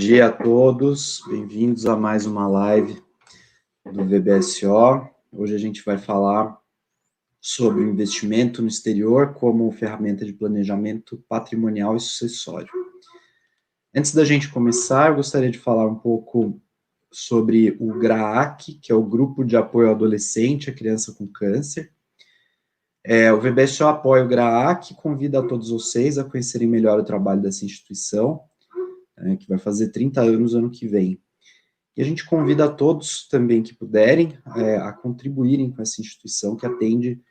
dia a todos, bem-vindos a mais uma live do VBSO. Hoje a gente vai falar sobre investimento no exterior como ferramenta de planejamento patrimonial e sucessório. Antes da gente começar, eu gostaria de falar um pouco sobre o GRAAC, que é o Grupo de Apoio ao Adolescente e à Criança com Câncer. O VBSO apoia o GRAAC e convida a todos vocês a conhecerem melhor o trabalho dessa instituição, que vai fazer 30 anos ano que vem. E a gente convida a todos também que puderem a contribuírem com essa instituição que atende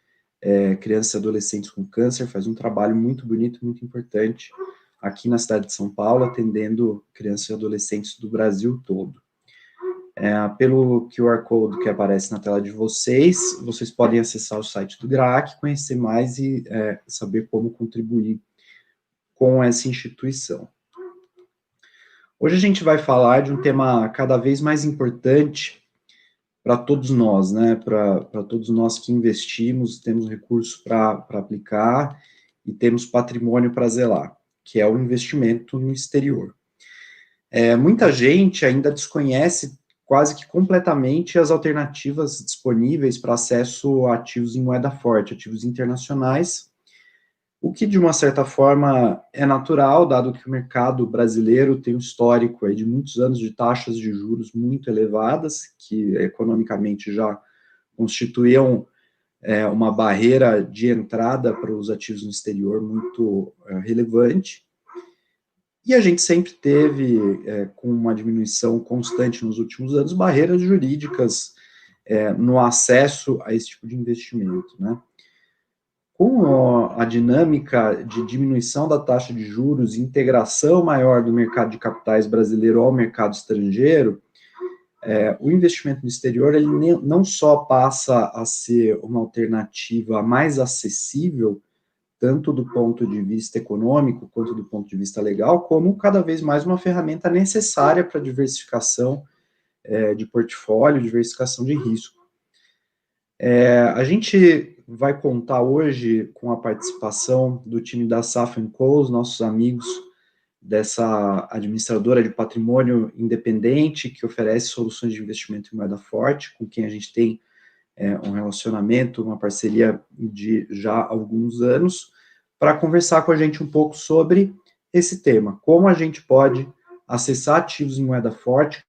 crianças e adolescentes com câncer, faz um trabalho muito bonito, muito importante aqui na cidade de São Paulo, atendendo crianças e adolescentes do Brasil todo. Pelo QR Code que aparece na tela de vocês, vocês podem acessar o site do GRAAC, conhecer mais e saber como contribuir com essa instituição. Hoje a gente vai falar de um tema cada vez mais importante para todos nós, né? Para todos nós que investimos, temos recursos para aplicar e temos patrimônio para zelar, que é o investimento no exterior. Muita gente ainda desconhece quase que completamente as alternativas disponíveis para acesso a ativos em moeda forte, ativos internacionais, o que, de uma certa forma, é natural, dado que o mercado brasileiro tem um histórico aí de muitos anos de taxas de juros muito elevadas, que economicamente já constituíam uma barreira de entrada para os ativos no exterior muito relevante. E a gente sempre teve, com uma diminuição constante nos últimos anos, barreiras jurídicas no acesso a esse tipo de investimento, né? Com a dinâmica de diminuição da taxa de juros e integração maior do mercado de capitais brasileiro ao mercado estrangeiro, o investimento no exterior ele não só passa a ser uma alternativa mais acessível, tanto do ponto de vista econômico quanto do ponto de vista legal, como cada vez mais uma ferramenta necessária para diversificação de portfólio, diversificação de risco. A gente vai contar hoje com a participação do time da Safra & Co, os nossos amigos dessa administradora de patrimônio independente que oferece soluções de investimento em moeda forte, com quem a gente tem um relacionamento, uma parceria de já alguns anos, para conversar com a gente um pouco sobre esse tema, como a gente pode acessar ativos em moeda forte,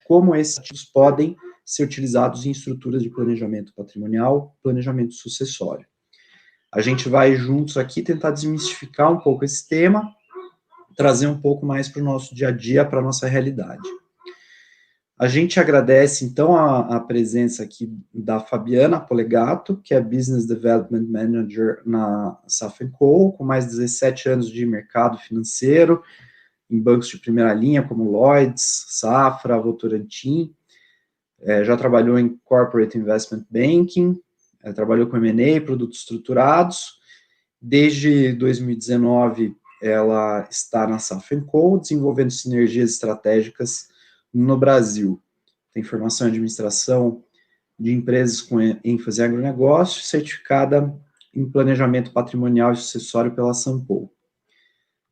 como esses ativos podem ser utilizados em estruturas de planejamento patrimonial, planejamento sucessório. A gente vai juntos aqui tentar desmistificar um pouco esse tema, trazer um pouco mais para o nosso dia a dia, para a nossa realidade. A gente agradece, então, a presença aqui da Fabiana Polegato, que é Business Development Manager na Safra & Co, com mais de 17 anos de mercado financeiro, em bancos de primeira linha, como Lloyds, Safra, Votorantim. Já trabalhou em Corporate Investment Banking, trabalhou com M&A, produtos estruturados. Desde 2019, ela está na Safra & Co, desenvolvendo sinergias estratégicas no Brasil. Tem formação em administração de empresas com ênfase em agronegócio, certificada em planejamento patrimonial e sucessório pela Sampo.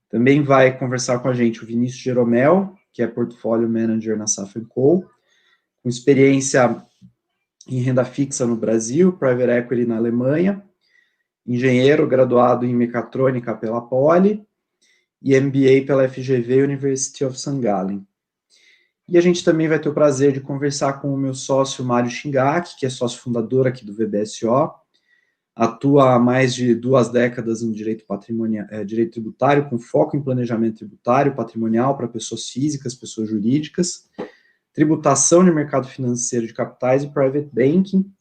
Também vai conversar com a gente o Vinícius Jeromel, que é Portfólio Manager na Safra & Co, com experiência em renda fixa no Brasil, Private Equity na Alemanha, engenheiro graduado em mecatrônica pela Poli e MBA pela FGV University of St. Gallen. E a gente também vai ter o prazer de conversar com o meu sócio Mário Shingaki, que é sócio fundador aqui do VBSO, atua há mais de 2 décadas no direito tributário, com foco em planejamento tributário, patrimonial para pessoas físicas, pessoas jurídicas, tributação de mercado financeiro de capitais e private banking,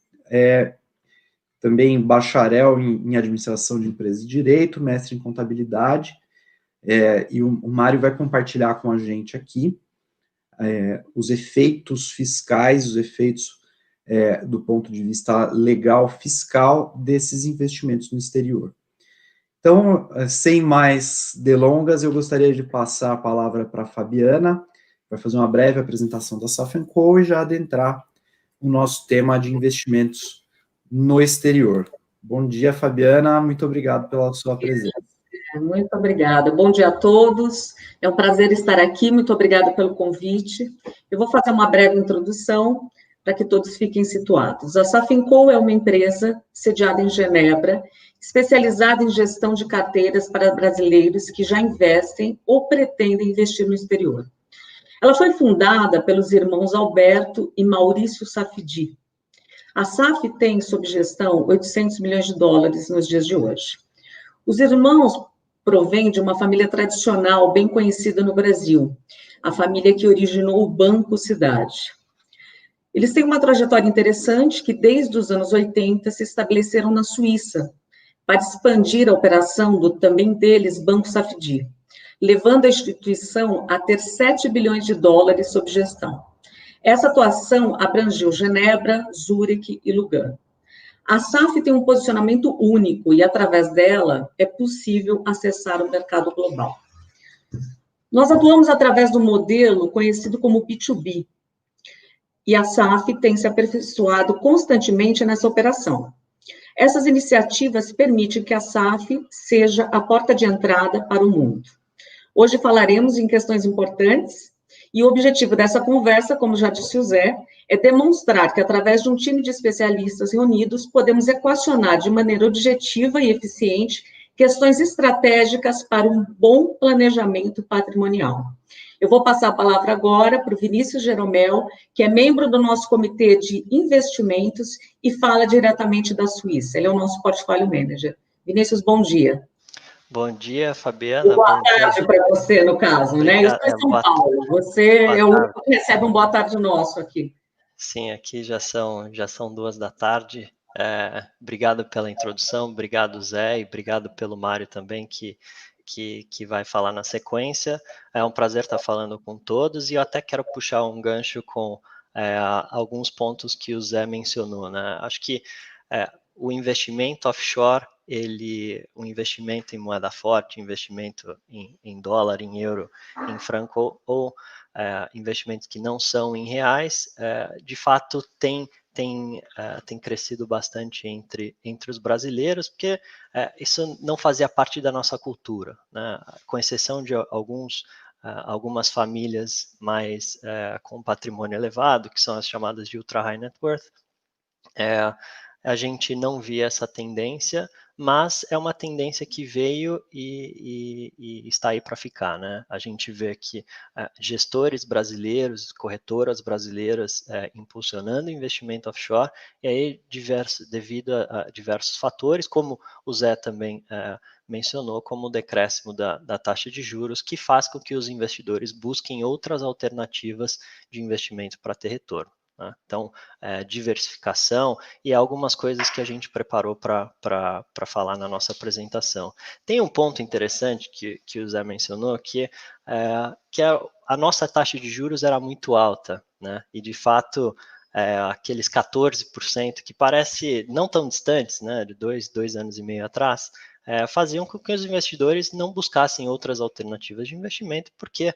também bacharel em administração de empresas de direito, mestre em contabilidade, e o Mário vai compartilhar com a gente aqui os efeitos fiscais, os efeitos do ponto de vista legal fiscal desses investimentos no exterior. Então, sem mais delongas, eu gostaria de passar a palavra para a Fabiana, vai fazer uma breve apresentação da Safra & Co e já adentrar o nosso tema de investimentos no exterior. Bom dia, Fabiana, muito obrigado pela sua presença. Muito obrigada. Bom dia a todos. É um prazer estar aqui. Muito obrigada pelo convite. Eu vou fazer uma breve introdução para que todos fiquem situados. A Safinco é uma empresa sediada em Genebra, especializada em gestão de carteiras para brasileiros que já investem ou pretendem investir no exterior. Ela foi fundada pelos irmãos Alberto e Maurício Safidi. A SAF tem, sob gestão, 800 milhões de dólares nos dias de hoje. Os irmãos provêm de uma família tradicional bem conhecida no Brasil, a família que originou o Banco Cidade. Eles têm uma trajetória interessante que, desde os anos 80, se estabeleceram na Suíça, para expandir a operação do também deles Banco Safdi, levando a instituição a ter 7 bilhões de dólares sob gestão. Essa atuação abrangiu Genebra, Zurique e Lugano. A SAF tem um posicionamento único e, através dela, é possível acessar o mercado global. Nós atuamos através do modelo conhecido como B2B, e a SAF tem se aperfeiçoado constantemente nessa operação. Essas iniciativas permitem que a SAF seja a porta de entrada para o mundo. Hoje falaremos em questões importantes, e o objetivo dessa conversa, como já disse o Zé, é demonstrar que, através de um time de especialistas reunidos, podemos equacionar de maneira objetiva e eficiente questões estratégicas para um bom planejamento patrimonial. Eu vou passar a palavra agora para o Vinícius Jeromel, que é membro do nosso comitê de investimentos e fala diretamente da Suíça. Ele é o nosso portfólio manager. Vinícius, bom dia. Bom dia, Fabiana. Boa tarde para você, no caso, Obrigado. né? Eu estou em São Paulo. Você é o único que recebe um boa tarde nosso aqui. Sim, aqui já são 2 da tarde. Obrigado pela introdução, obrigado, Zé, e obrigado pelo Mário também, que vai falar na sequência. É um prazer estar falando com todos, e eu até quero puxar um gancho com alguns pontos que o Zé mencionou, né? Acho que o investimento offshore, o investimento em moeda forte, investimento em dólar, em euro, em franco ou investimentos que não são em reais, de fato tem crescido bastante entre os brasileiros, porque isso não fazia parte da nossa cultura, né? Com exceção de algumas famílias mais com patrimônio elevado, que são as chamadas de ultra high net worth, a gente não via essa tendência, mas é uma tendência que veio e está aí para ficar, né? A gente vê que gestores brasileiros, corretoras brasileiras impulsionando investimento offshore, e aí devido a diversos fatores, como o Zé também mencionou, como o decréscimo da taxa de juros, que faz com que os investidores busquem outras alternativas de investimento para ter retorno. Então, diversificação e algumas coisas que a gente preparou para falar na nossa apresentação. Tem um ponto interessante que o Zé mencionou, que a nossa taxa de juros era muito alta, né? E, de fato, aqueles 14%, que parece não tão distantes, né, de 2 anos e meio atrás, faziam com que os investidores não buscassem outras alternativas de investimento, porque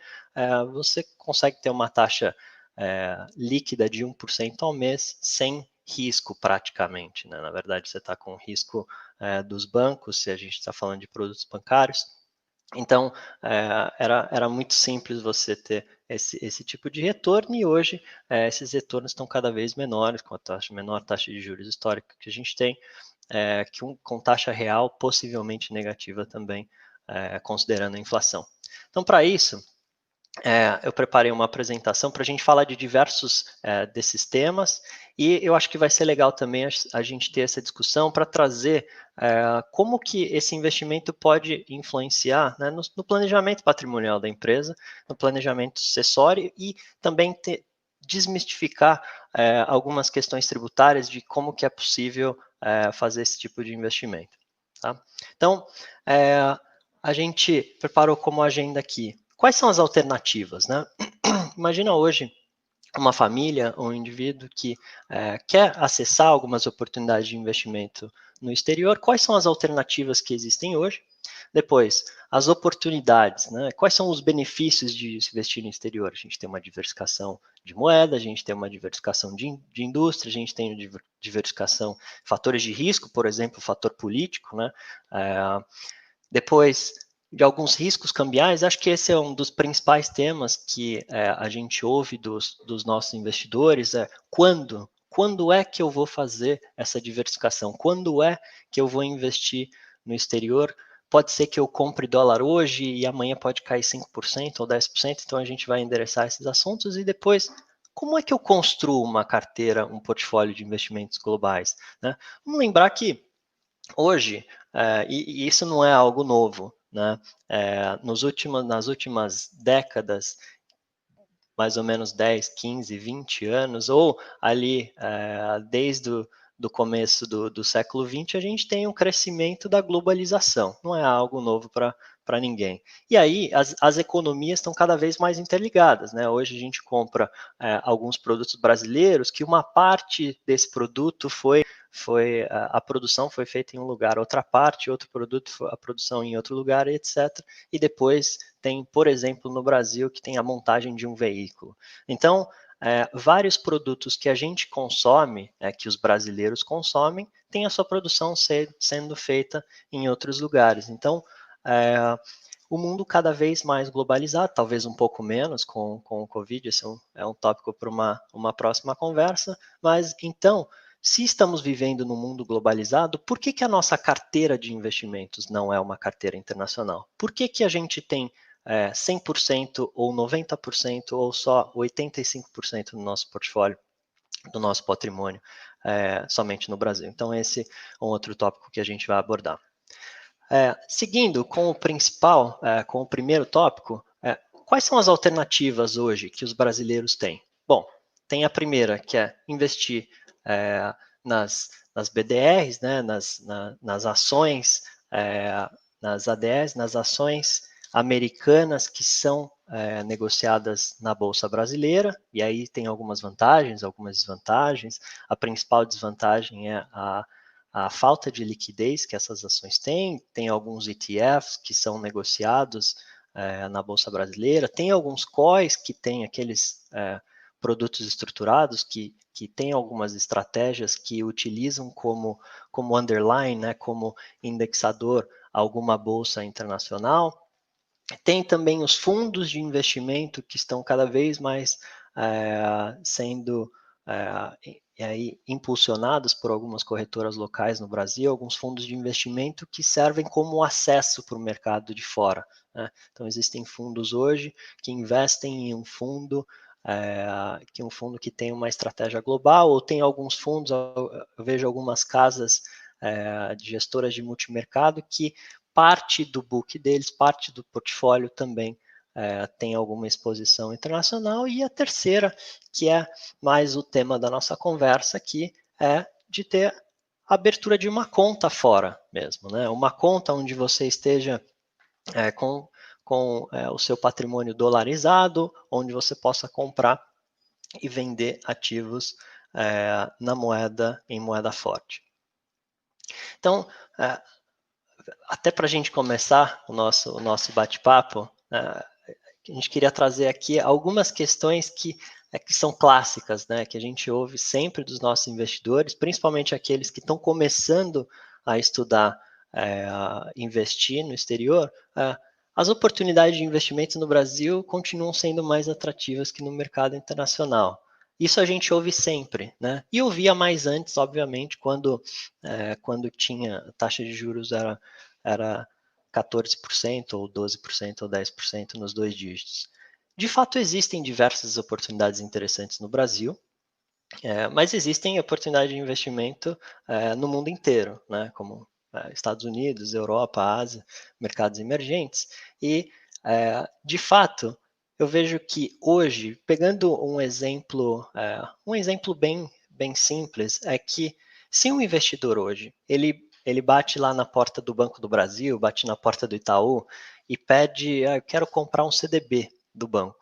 você consegue ter uma taxa líquida de 1% ao mês, sem risco praticamente, né? Na verdade, você está com o risco dos bancos, se a gente está falando de produtos bancários. Então, era muito simples você ter esse tipo de retorno, e hoje esses retornos estão cada vez menores, com a menor taxa de juros histórica que a gente tem, com taxa real possivelmente negativa também, considerando a inflação. Então, para isso, eu preparei uma apresentação para a gente falar de diversos desses temas, e eu acho que vai ser legal também a gente ter essa discussão para trazer como que esse investimento pode influenciar, né, no planejamento patrimonial da empresa, no planejamento sucessório, e também desmistificar algumas questões tributárias de como que é possível fazer esse tipo de investimento. Tá? Então, a gente preparou como agenda aqui. Quais são as alternativas, né? Imagina hoje uma família ou um indivíduo que quer acessar algumas oportunidades de investimento no exterior. Quais são as alternativas que existem hoje? Depois, as oportunidades, né? Quais são os benefícios de se investir no exterior? A gente tem uma diversificação de moeda, a gente tem uma diversificação de indústria, a gente tem diversificação de fatores de risco, por exemplo, o fator político, né? Depois, de alguns riscos cambiais, acho que esse é um dos principais temas que a gente ouve dos nossos investidores, quando é que eu vou fazer essa diversificação? Quando é que eu vou investir no exterior? Pode ser que eu compre dólar hoje e amanhã pode cair 5% ou 10%, então a gente vai endereçar esses assuntos e depois, como é que eu construo uma carteira, um portfólio de investimentos globais? Né? Vamos lembrar que hoje, e isso não é algo novo, né? Nas últimas décadas, mais ou menos 10, 15, 20 anos, ou ali desde do começo do século XX, a gente tem um crescimento da globalização, não é algo novo para ninguém. E aí as economias estão cada vez mais interligadas, né? Hoje a gente compra alguns produtos brasileiros que uma parte desse produto a produção foi feita em um lugar, outra parte, outro produto, a produção em outro lugar, etc. E depois tem, por exemplo, no Brasil, que tem a montagem de um veículo. Então, vários produtos que a gente consome, que os brasileiros consomem, tem a sua produção sendo feita em outros lugares. Então, o mundo cada vez mais globalizado, talvez um pouco menos com o Covid, esse é um tópico para uma próxima conversa, mas então, se estamos vivendo num mundo globalizado, por que a nossa carteira de investimentos não é uma carteira internacional? Por que a gente tem 100% ou 90% ou só 85% do nosso portfólio, do nosso patrimônio, somente no Brasil? Então, esse é um outro tópico que a gente vai abordar. Seguindo com o principal, com o primeiro tópico, quais são as alternativas hoje que os brasileiros têm? Bom, tem a primeira, que é investir nas BDRs, né, nas ações, nas ADRs, nas ações americanas que são negociadas na Bolsa Brasileira, e aí tem algumas vantagens, algumas desvantagens. A principal desvantagem é a falta de liquidez que essas ações têm. Tem alguns ETFs que são negociados na Bolsa Brasileira, tem alguns COIs que têm aqueles produtos estruturados que têm algumas estratégias que utilizam como underline, né, como indexador alguma bolsa internacional. Tem também os fundos de investimento que estão cada vez mais sendo impulsionados por algumas corretoras locais no Brasil, alguns fundos de investimento que servem como acesso para o mercado de fora, né? Então, existem fundos hoje que investem em um fundo que tem uma estratégia global, ou tem alguns fundos, eu vejo algumas casas de gestoras de multimercado que parte do book deles, parte do portfólio também tem alguma exposição internacional. E a terceira, que é mais o tema da nossa conversa aqui, é de ter a abertura de uma conta fora mesmo, né? Uma conta onde você esteja com o seu patrimônio dolarizado, onde você possa comprar e vender ativos em moeda forte. Então, até para a gente começar o nosso bate-papo, a gente queria trazer aqui algumas questões que são clássicas, né, que a gente ouve sempre dos nossos investidores, principalmente aqueles que estão começando a estudar investir no exterior. As oportunidades de investimento no Brasil continuam sendo mais atrativas que no mercado internacional. Isso a gente ouve sempre, né? E ouvia mais antes, obviamente, quando tinha a taxa de juros era 14% ou 12% ou 10% nos dois dígitos. De fato, existem diversas oportunidades interessantes no Brasil, mas existem oportunidades de investimento no mundo inteiro, né? Como Estados Unidos, Europa, Ásia, mercados emergentes. E, de fato, eu vejo que hoje, pegando um exemplo bem simples, é que se um investidor hoje, ele bate lá na porta do Banco do Brasil, bate na porta do Itaú e pede, eu quero comprar um CDB do banco.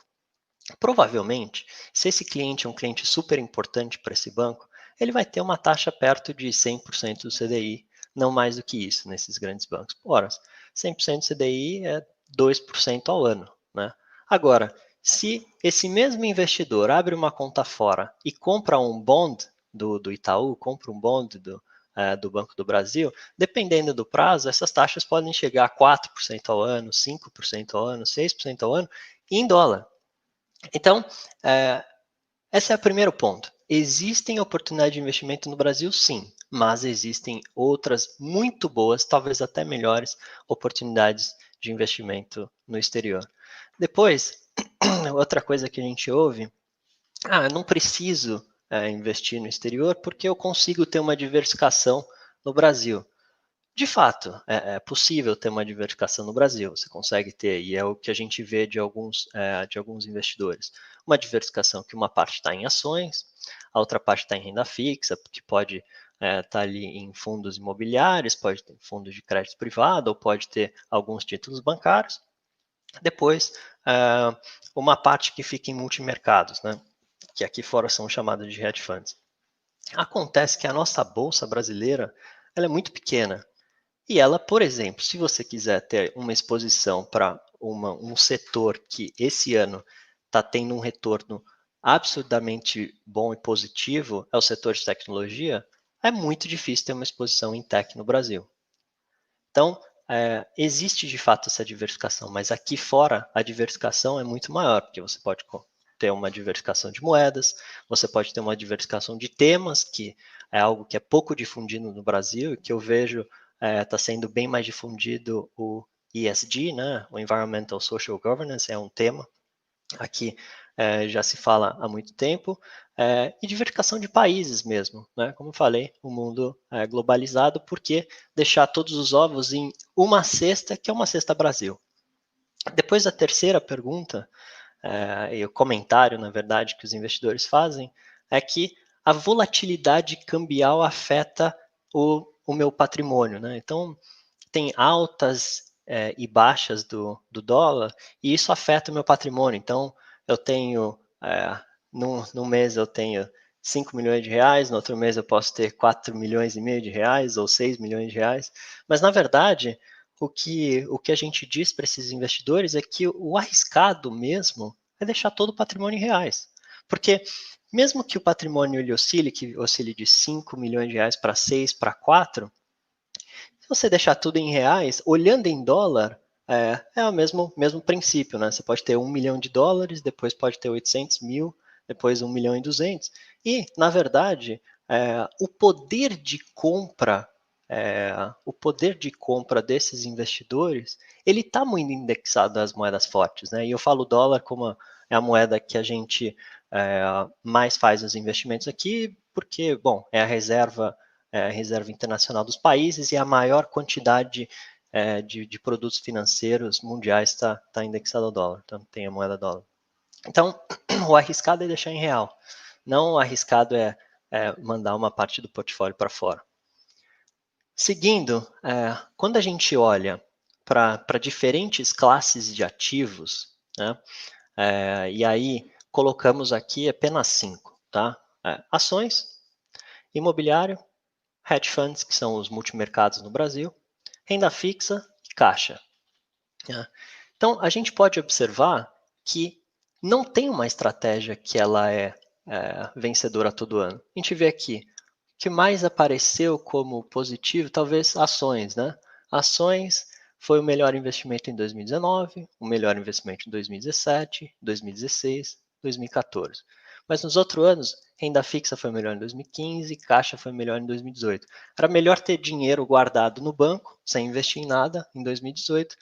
Provavelmente, se esse cliente é um cliente super importante para esse banco, ele vai ter uma taxa perto de 100% do CDI, não mais do que isso nesses grandes bancos. Ora, 100% do CDI é 2% ao ano, né? Agora, se esse mesmo investidor abre uma conta fora e compra um bond do Itaú, compra um bond do Banco do Brasil, dependendo do prazo, essas taxas podem chegar a 4% ao ano, 5% ao ano, 6% ao ano, em dólar. Então, esse é o primeiro ponto. Existem oportunidades de investimento no Brasil, sim, mas existem outras muito boas, talvez até melhores, oportunidades de investimento no exterior. Depois, outra coisa que a gente ouve, eu não preciso investir no exterior porque eu consigo ter uma diversificação no Brasil. De fato, é possível ter uma diversificação no Brasil, você consegue ter, e é o que a gente vê de alguns investidores. Uma diversificação que uma parte está em ações, a outra parte está em renda fixa, que pode estar ali em fundos imobiliários, pode ter fundos de crédito privado, ou pode ter alguns títulos bancários. Depois, uma parte que fica em multimercados, né? Que aqui fora são chamados de hedge funds. Acontece que a nossa bolsa brasileira ela é muito pequena. E ela, por exemplo, se você quiser ter uma exposição para um setor que esse ano está tendo um retorno absurdamente bom e positivo, é o setor de tecnologia, é muito difícil ter uma exposição em tech no Brasil. Então, existe de fato essa diversificação, mas aqui fora a diversificação é muito maior, porque você pode ter uma diversificação de moedas, você pode ter uma diversificação de temas, que é algo que é pouco difundido no Brasil, e que eu vejo está sendo bem mais difundido o ESG, né? O Environmental Social Governance, é um tema. Aqui já se fala há muito tempo, e diversificação de países mesmo, né? Como eu falei, o mundo é globalizado, por que deixar todos os ovos em uma cesta, que é uma cesta Brasil? Depois a terceira pergunta, e o comentário, na verdade, que os investidores fazem, é que a volatilidade cambial afeta o meu patrimônio, né? Então, tem altas e baixas do dólar, e isso afeta o meu patrimônio. Então, eu tenho, num mês eu tenho 5 milhões de reais, no outro mês eu posso ter 4 milhões e meio de reais, ou 6 milhões de reais, mas na verdade, o que a gente diz para esses investidores é que o arriscado mesmo é deixar todo o patrimônio em reais. Porque mesmo que o patrimônio ele oscile, que oscile de 5 milhões de reais para 6, para 4, se você deixar tudo em reais, olhando em dólar, é o mesmo princípio, né? Você pode ter 1 milhão de dólares, depois pode ter 800 mil, depois 1 milhão e 200. E, na verdade, o poder de compra desses investidores, ele está muito indexado às moedas fortes, né? E eu falo dólar como é a moeda que a gente mais faz os investimentos aqui, porque, bom, é a reserva internacional dos países e a maior quantidade de produtos financeiros mundiais está indexado ao dólar, então tem a moeda dólar. Então, o arriscado é deixar em real, não o arriscado é mandar uma parte do portfólio para fora. Seguindo, quando a gente olha para diferentes classes de ativos, né, e aí colocamos aqui apenas 5, tá? Ações, imobiliário, hedge funds, que são os multimercados no Brasil, renda fixa e caixa. Então, a gente pode observar que não tem uma estratégia que ela é vencedora todo ano. A gente vê aqui, o que mais apareceu como positivo, talvez ações, né? Ações foi o melhor investimento em 2019, o melhor investimento em 2017, 2016, 2014. Mas nos outros anos, renda fixa foi melhor em 2015, caixa foi melhor em 2018. Era melhor ter dinheiro guardado no banco, sem investir em nada, em 2018,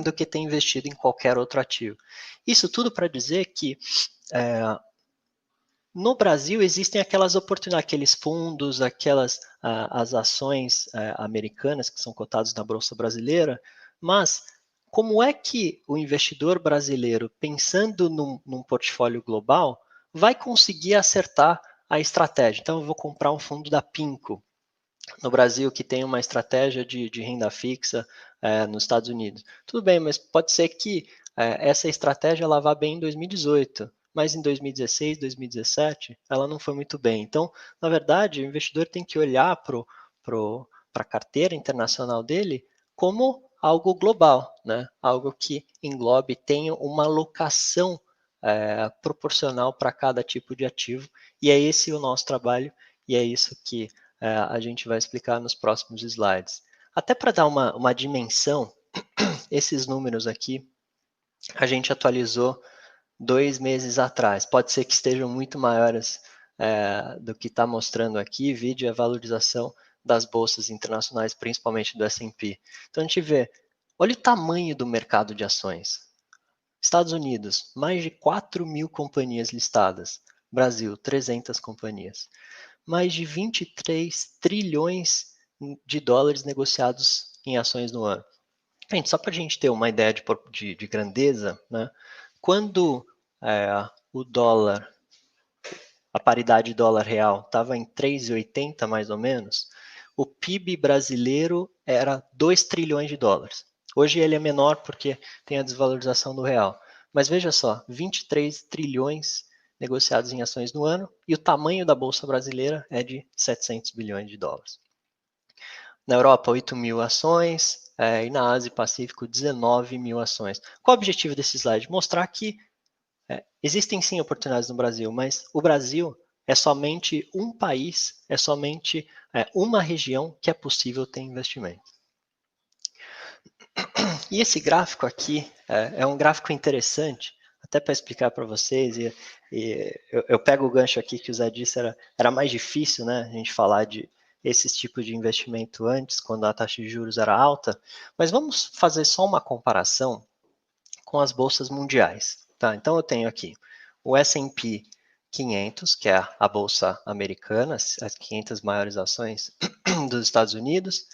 do que ter investido em qualquer outro ativo. Isso tudo para dizer que no Brasil existem aquelas oportunidades, aqueles fundos, as ações americanas que são cotadas na Bolsa Brasileira, mas como é que o investidor brasileiro, pensando num portfólio global, vai conseguir acertar a estratégia? Então, eu vou comprar um fundo da PINCO no Brasil, que tem uma estratégia de renda fixa nos Estados Unidos. Tudo bem, mas pode ser que essa estratégia ela vá bem em 2018, mas em 2016, 2017, ela não foi muito bem. Então, na verdade, o investidor tem que olhar para a carteira internacional dele como algo global, né? Algo que englobe, tenha uma alocação proporcional para cada tipo de ativo, e é esse o nosso trabalho, e é isso que a gente vai explicar nos próximos slides. Até para dar uma dimensão, esses números aqui, a gente atualizou 2 meses atrás. Pode ser que estejam muito maiores do que está mostrando aqui, vide a valorização das bolsas internacionais, principalmente do S&P. Então a gente vê, olha o tamanho do mercado de ações. Estados Unidos, mais de 4 mil companhias listadas. Brasil, 300 companhias. Mais de 23 trilhões de dólares negociados em ações no ano. Gente, só para a gente ter uma ideia de grandeza, né? Quando o dólar, a paridade dólar real estava em 3,80 mais ou menos, o PIB brasileiro era 2 trilhões de dólares. Hoje ele é menor porque tem a desvalorização do real. Mas veja só, 23 trilhões negociados em ações no ano e o tamanho da bolsa brasileira é de 700 bilhões de dólares. Na Europa, 8 mil ações e na Ásia e Pacífico, 19 mil ações. Qual o objetivo desse slide? Mostrar que existem sim oportunidades no Brasil, mas o Brasil é somente um país, é somente uma região que é possível ter investimento. E esse gráfico aqui é um gráfico interessante, até para explicar para vocês, eu pego o gancho aqui que o Zé disse, era mais difícil, né, a gente falar de esses tipos de investimento antes, quando a taxa de juros era alta, mas vamos fazer só uma comparação com as bolsas mundiais. Tá? Então eu tenho aqui o S&P 500, que é a bolsa americana, as 500 maiores ações dos Estados Unidos.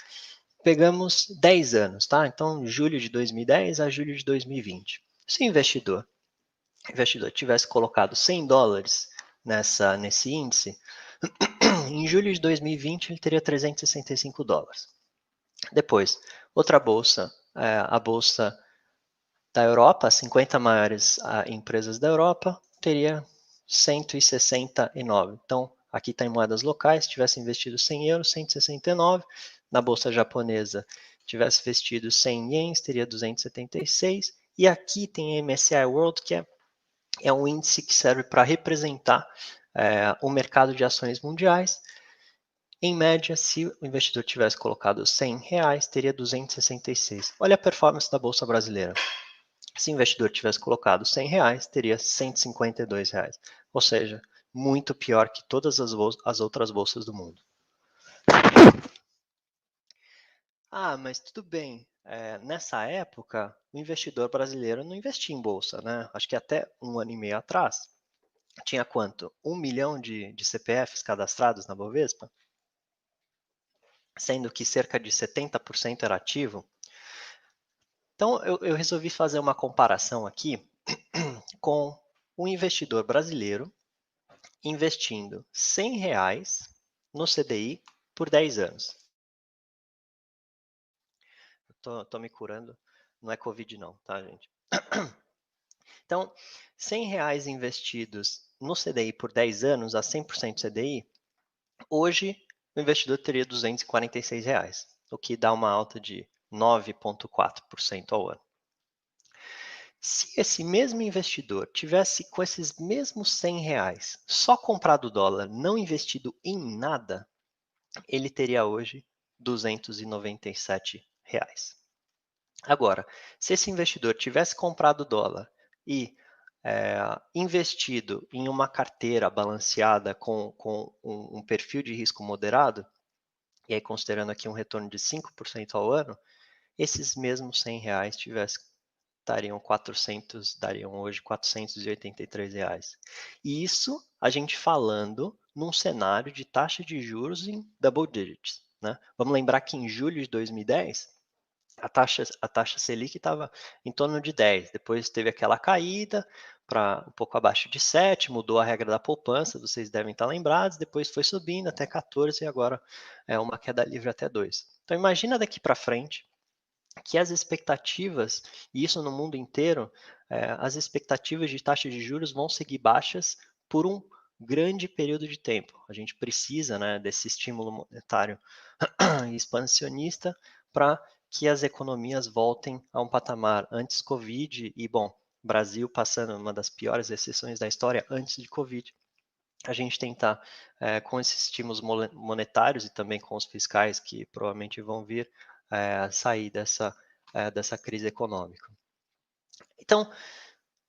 Pegamos 10 anos, tá? Então, julho de 2010 a julho de 2020. Se o investidor tivesse colocado 100 dólares nesse índice, em julho de 2020 ele teria 365 dólares. Depois, outra bolsa, a bolsa da Europa, 50 maiores empresas da Europa, teria 169. Então, aqui está em moedas locais, se tivesse investido 100 euros, 169. Na bolsa japonesa, tivesse investido 100 ienes, teria 276. E aqui tem MSCI World, que é um índice que serve para representar o mercado de ações mundiais. Em média, se o investidor tivesse colocado 100 reais, teria 266. Olha a performance da bolsa brasileira. Se o investidor tivesse colocado 100 reais, teria 152 reais. Ou seja, muito pior que todas as outras bolsas do mundo. Ah, mas tudo bem. Nessa época, o investidor brasileiro não investia em bolsa, né? Acho que até 1 ano e meio atrás, tinha quanto? 1 milhão de CPFs cadastrados na Bovespa? Sendo que cerca de 70% era ativo. Então, eu resolvi fazer uma comparação aqui com um investidor brasileiro investindo 100 reais no CDI por 10 anos. Tô me curando, não é Covid não, tá, gente? Então, 100 reais investidos no CDI por 10 anos, a 100% CDI, hoje o investidor teria 246 reais, o que dá uma alta de 9,4% ao ano. Se esse mesmo investidor tivesse com esses mesmos 100 reais só comprado dólar, não investido em nada, ele teria hoje 297 reais. Agora, se esse investidor tivesse comprado dólar e investido em uma carteira balanceada com um perfil de risco moderado, e aí considerando aqui um retorno de 5% ao ano, esses mesmos 100 reais dariam hoje 483 reais. E isso a gente falando num cenário de taxa de juros em double digits. Né? Vamos lembrar que em julho de 2010, a taxa Selic estava em torno de 10, depois teve aquela caída para um pouco abaixo de 7, mudou a regra da poupança, vocês devem estar lembrados, depois foi subindo até 14 e agora é uma queda livre até 2. Então imagina daqui para frente que as expectativas, e isso no mundo inteiro, as expectativas de taxa de juros vão seguir baixas por um grande período de tempo. A gente precisa, né, desse estímulo monetário expansionista para que as economias voltem a um patamar antes Covid e, bom, Brasil passando uma das piores recessões da história antes de Covid. a gente tentar, com esses estímulos monetários e também com os fiscais que provavelmente vão vir, sair dessa crise econômica. Então,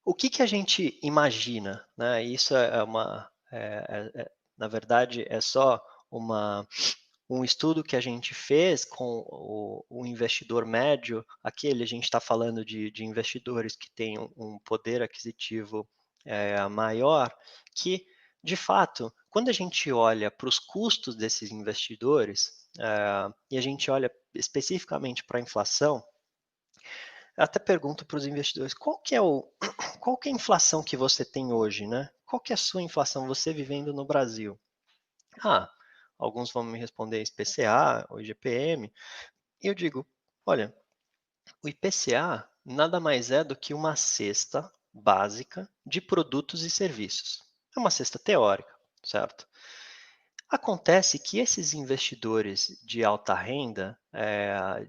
o que a gente imagina, né? Isso na verdade, é só um estudo que a gente fez com o investidor médio. Aquele, a gente está falando de investidores que têm um poder aquisitivo maior, que, de fato, quando a gente olha para os custos desses investidores, e a gente olha especificamente para a inflação, eu até pergunto para os investidores, qual que é a inflação que você tem hoje, né? Qual que é a sua inflação, você vivendo no Brasil? Ah, alguns vão me responder IPCA ou IGPM, e eu digo, olha, o IPCA nada mais é do que uma cesta básica de produtos e serviços. É uma cesta teórica, certo? Acontece que esses investidores de alta renda,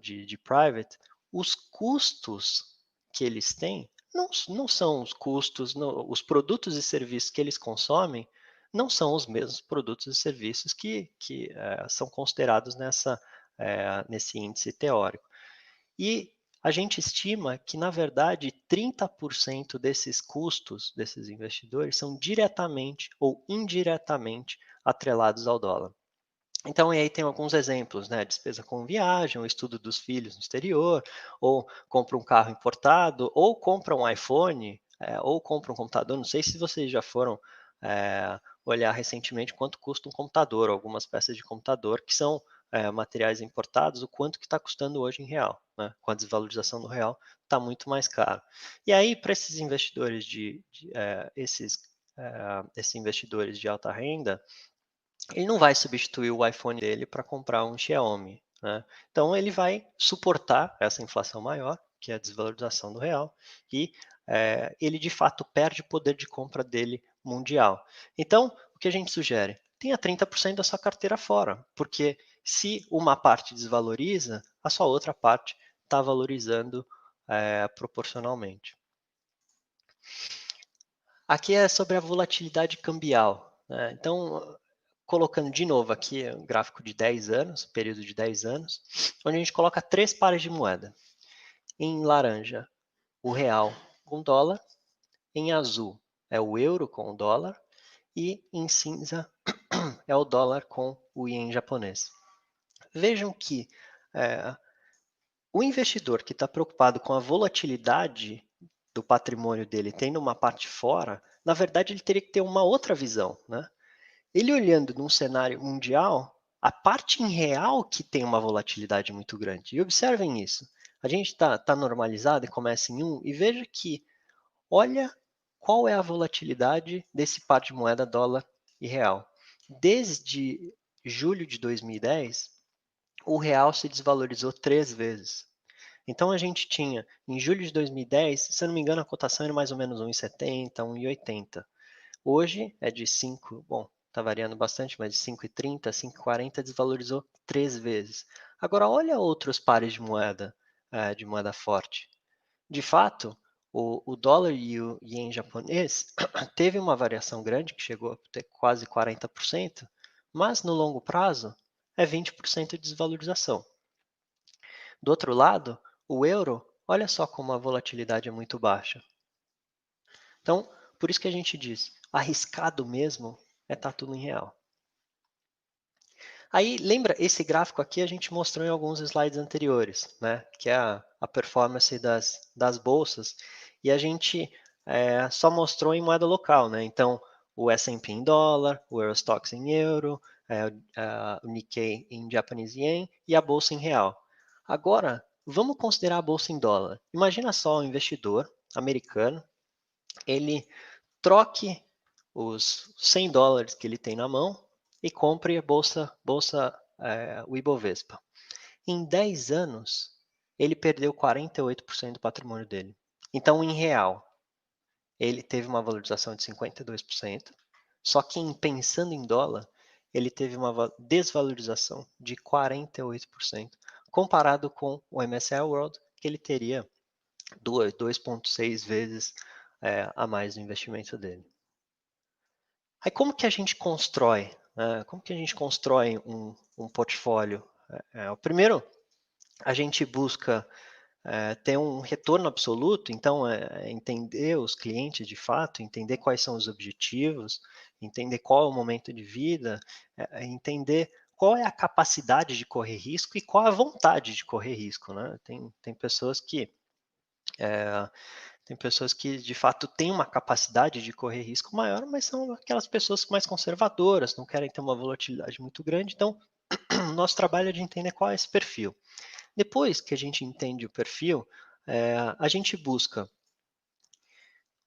de private, os custos que eles têm não são os custos, os produtos e serviços que eles consomem não são os mesmos produtos e serviços que são considerados nesse índice teórico. E a gente estima que, na verdade, 30% desses custos desses investidores são diretamente ou indiretamente atrelados ao dólar. Então, e aí tem alguns exemplos, né? Despesa com viagem, o estudo dos filhos no exterior, ou compra um carro importado, ou compra um iPhone, ou compra um computador. Não sei se vocês já foram olhar recentemente quanto custa um computador, algumas peças de computador que são materiais importados, o quanto que está custando hoje em real, né? Com a desvalorização do real, está muito mais caro. E aí, para esses investidores esses investidores de alta renda, ele não vai substituir o iPhone dele para comprar um Xiaomi, né? Então ele vai suportar essa inflação maior, que é a desvalorização do real, e ele de fato perde o poder de compra dele mundial. Então, o que a gente sugere? Tenha 30% da sua carteira fora, porque se uma parte desvaloriza, a sua outra parte está valorizando proporcionalmente. Aqui é sobre a volatilidade cambial, né? Então, colocando de novo aqui um gráfico de 10 anos, período de 10 anos, onde a gente coloca 3 pares de moeda. Em laranja, o real com dólar, em azul é o euro com o dólar e em cinza é o dólar com o ien japonês. Vejam que o investidor que está preocupado com a volatilidade do patrimônio dele tendo uma parte fora, na verdade ele teria que ter uma outra visão, né? Ele olhando num cenário mundial, a parte em real que tem uma volatilidade muito grande. E observem isso. A gente tá normalizado e começa em 1, e veja que, olha qual é a volatilidade desse par de moeda dólar e real. Desde julho de 2010, o real se desvalorizou 3 vezes. Então a gente tinha, em julho de 2010, se eu não me engano, a cotação era mais ou menos 1,70, 1,80. Hoje é de 5, bom, está variando bastante, mas de 5,30, 5,40 desvalorizou 3 vezes. Agora, olha outros pares de moeda forte. De fato, o dólar e o ien japonês teve uma variação grande, que chegou a ter quase 40%, mas no longo prazo é 20% de desvalorização. Do outro lado, o euro, olha só como a volatilidade é muito baixa. Então, por isso que a gente diz, arriscado mesmo é estar tudo em real. Aí, lembra, esse gráfico aqui a gente mostrou em alguns slides anteriores, né? Que é a performance das bolsas, e a gente só mostrou em moeda local, né? Então, o S&P em dólar, o Eurostoxx em euro, o Nikkei em Japanese Yen e a bolsa em real. Agora, vamos considerar a bolsa em dólar. Imagina só um investidor americano, ele troque os 100 dólares que ele tem na mão e compre a o Ibovespa. Em 10 anos, ele perdeu 48% do patrimônio dele. Então, em real, ele teve uma valorização de 52%, só que pensando em dólar, ele teve uma desvalorização de 48%, comparado com o MSCI World, que ele teria 2,6 vezes a mais do investimento dele. Aí como que a gente constrói? Como que a gente constrói um portfólio? O primeiro, a gente busca ter um retorno absoluto, então entender os clientes de fato, entender quais são os objetivos, entender qual é o momento de vida, entender qual é a capacidade de correr risco e qual a vontade de correr risco, né? Tem pessoas que de fato têm uma capacidade de correr risco maior, mas são aquelas pessoas mais conservadoras, não querem ter uma volatilidade muito grande. Então, nosso trabalho é de entender qual é esse perfil. Depois que a gente entende o perfil, a gente busca,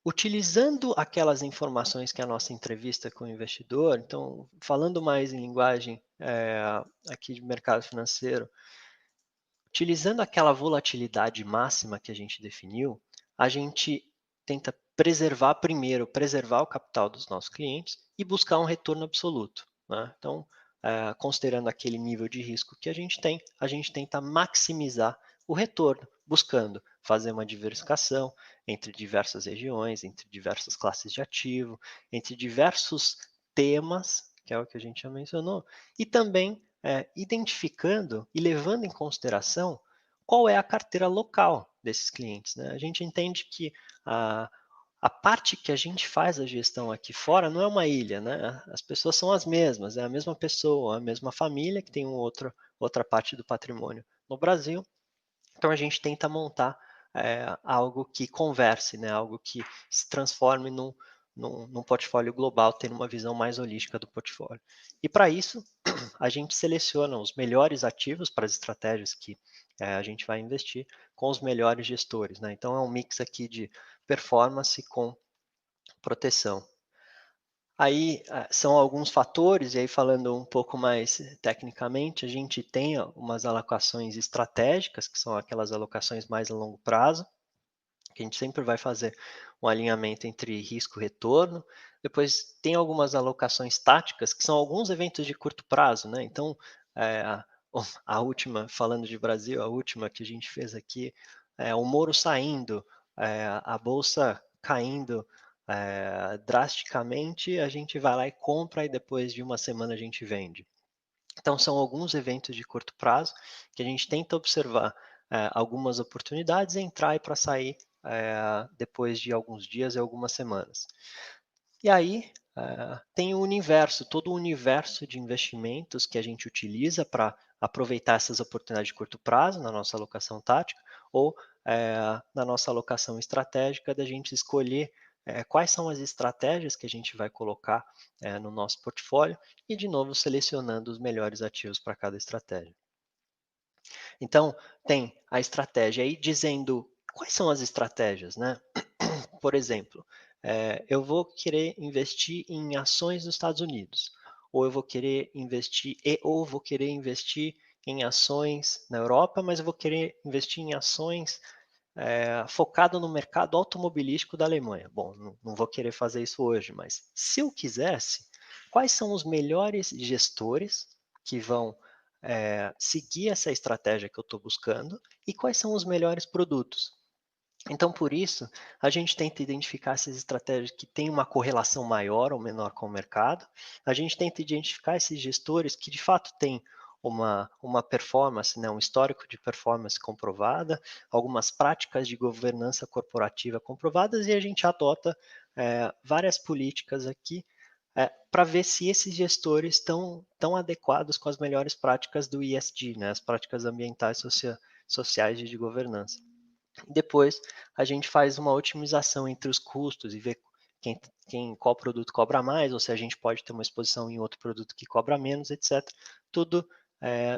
utilizando aquelas informações que a nossa entrevista com o investidor, então, falando mais em linguagem aqui de mercado financeiro, utilizando aquela volatilidade máxima que a gente definiu, a gente tenta preservar o capital dos nossos clientes e buscar um retorno absoluto, né? Então, considerando aquele nível de risco que a gente tenta maximizar o retorno, buscando fazer uma diversificação entre diversas regiões, entre diversas classes de ativo, entre diversos temas, que é o que a gente já mencionou, e também identificando e levando em consideração qual é a carteira local desses clientes, né? A gente entende que a, a parte que a gente faz a gestão aqui fora não é uma ilha, né? As pessoas são as mesmas, é a mesma pessoa, a mesma família que tem outra parte do patrimônio no Brasil. Então a gente tenta montar algo que converse, né? Algo que se transforme num portfólio global, tendo uma visão mais holística do portfólio. E para isso, a gente seleciona os melhores ativos para as estratégias que a gente vai investir com os melhores gestores, né? Então é um mix aqui de performance com proteção. Aí são alguns fatores, e aí falando um pouco mais tecnicamente, a gente tem umas alocações estratégicas, que são aquelas alocações mais a longo prazo, que a gente sempre vai fazer um alinhamento entre risco e retorno. Depois tem algumas alocações táticas, que são alguns eventos de curto prazo, né? Então, a última, falando de Brasil, a última que a gente fez aqui, o Moro saindo, a Bolsa caindo drasticamente, a gente vai lá e compra e depois de uma semana a gente vende. Então, são alguns eventos de curto prazo que a gente tenta observar algumas oportunidades, entrar e para sair depois de alguns dias e algumas semanas. E aí, tem o universo, todo o universo de investimentos que a gente utiliza para aproveitar essas oportunidades de curto prazo na nossa alocação tática ou na nossa alocação estratégica, da gente escolher quais são as estratégias que a gente vai colocar no nosso portfólio e, de novo, selecionando os melhores ativos para cada estratégia. Então, tem a estratégia aí dizendo quais são as estratégias, né? Por exemplo, eu vou querer investir em ações dos Estados Unidos, ou eu vou querer investir em ações na Europa, mas eu vou querer investir em ações focado no mercado automobilístico da Alemanha. Bom, não vou querer fazer isso hoje, mas se eu quisesse, quais são os melhores gestores que vão seguir essa estratégia que eu estou buscando e quais são os melhores produtos? Então, por isso, a gente tenta identificar essas estratégias que têm uma correlação maior ou menor com o mercado. A gente tenta identificar esses gestores que, de fato, têm uma performance, né, um histórico de performance comprovada, algumas práticas de governança corporativa comprovadas, e a gente adota várias políticas aqui para ver se esses gestores estão adequados com as melhores práticas do ESG, né, as práticas ambientais sociais de governança. Depois, a gente faz uma otimização entre os custos e vê qual produto cobra mais, ou se a gente pode ter uma exposição em outro produto que cobra menos, etc. Tudo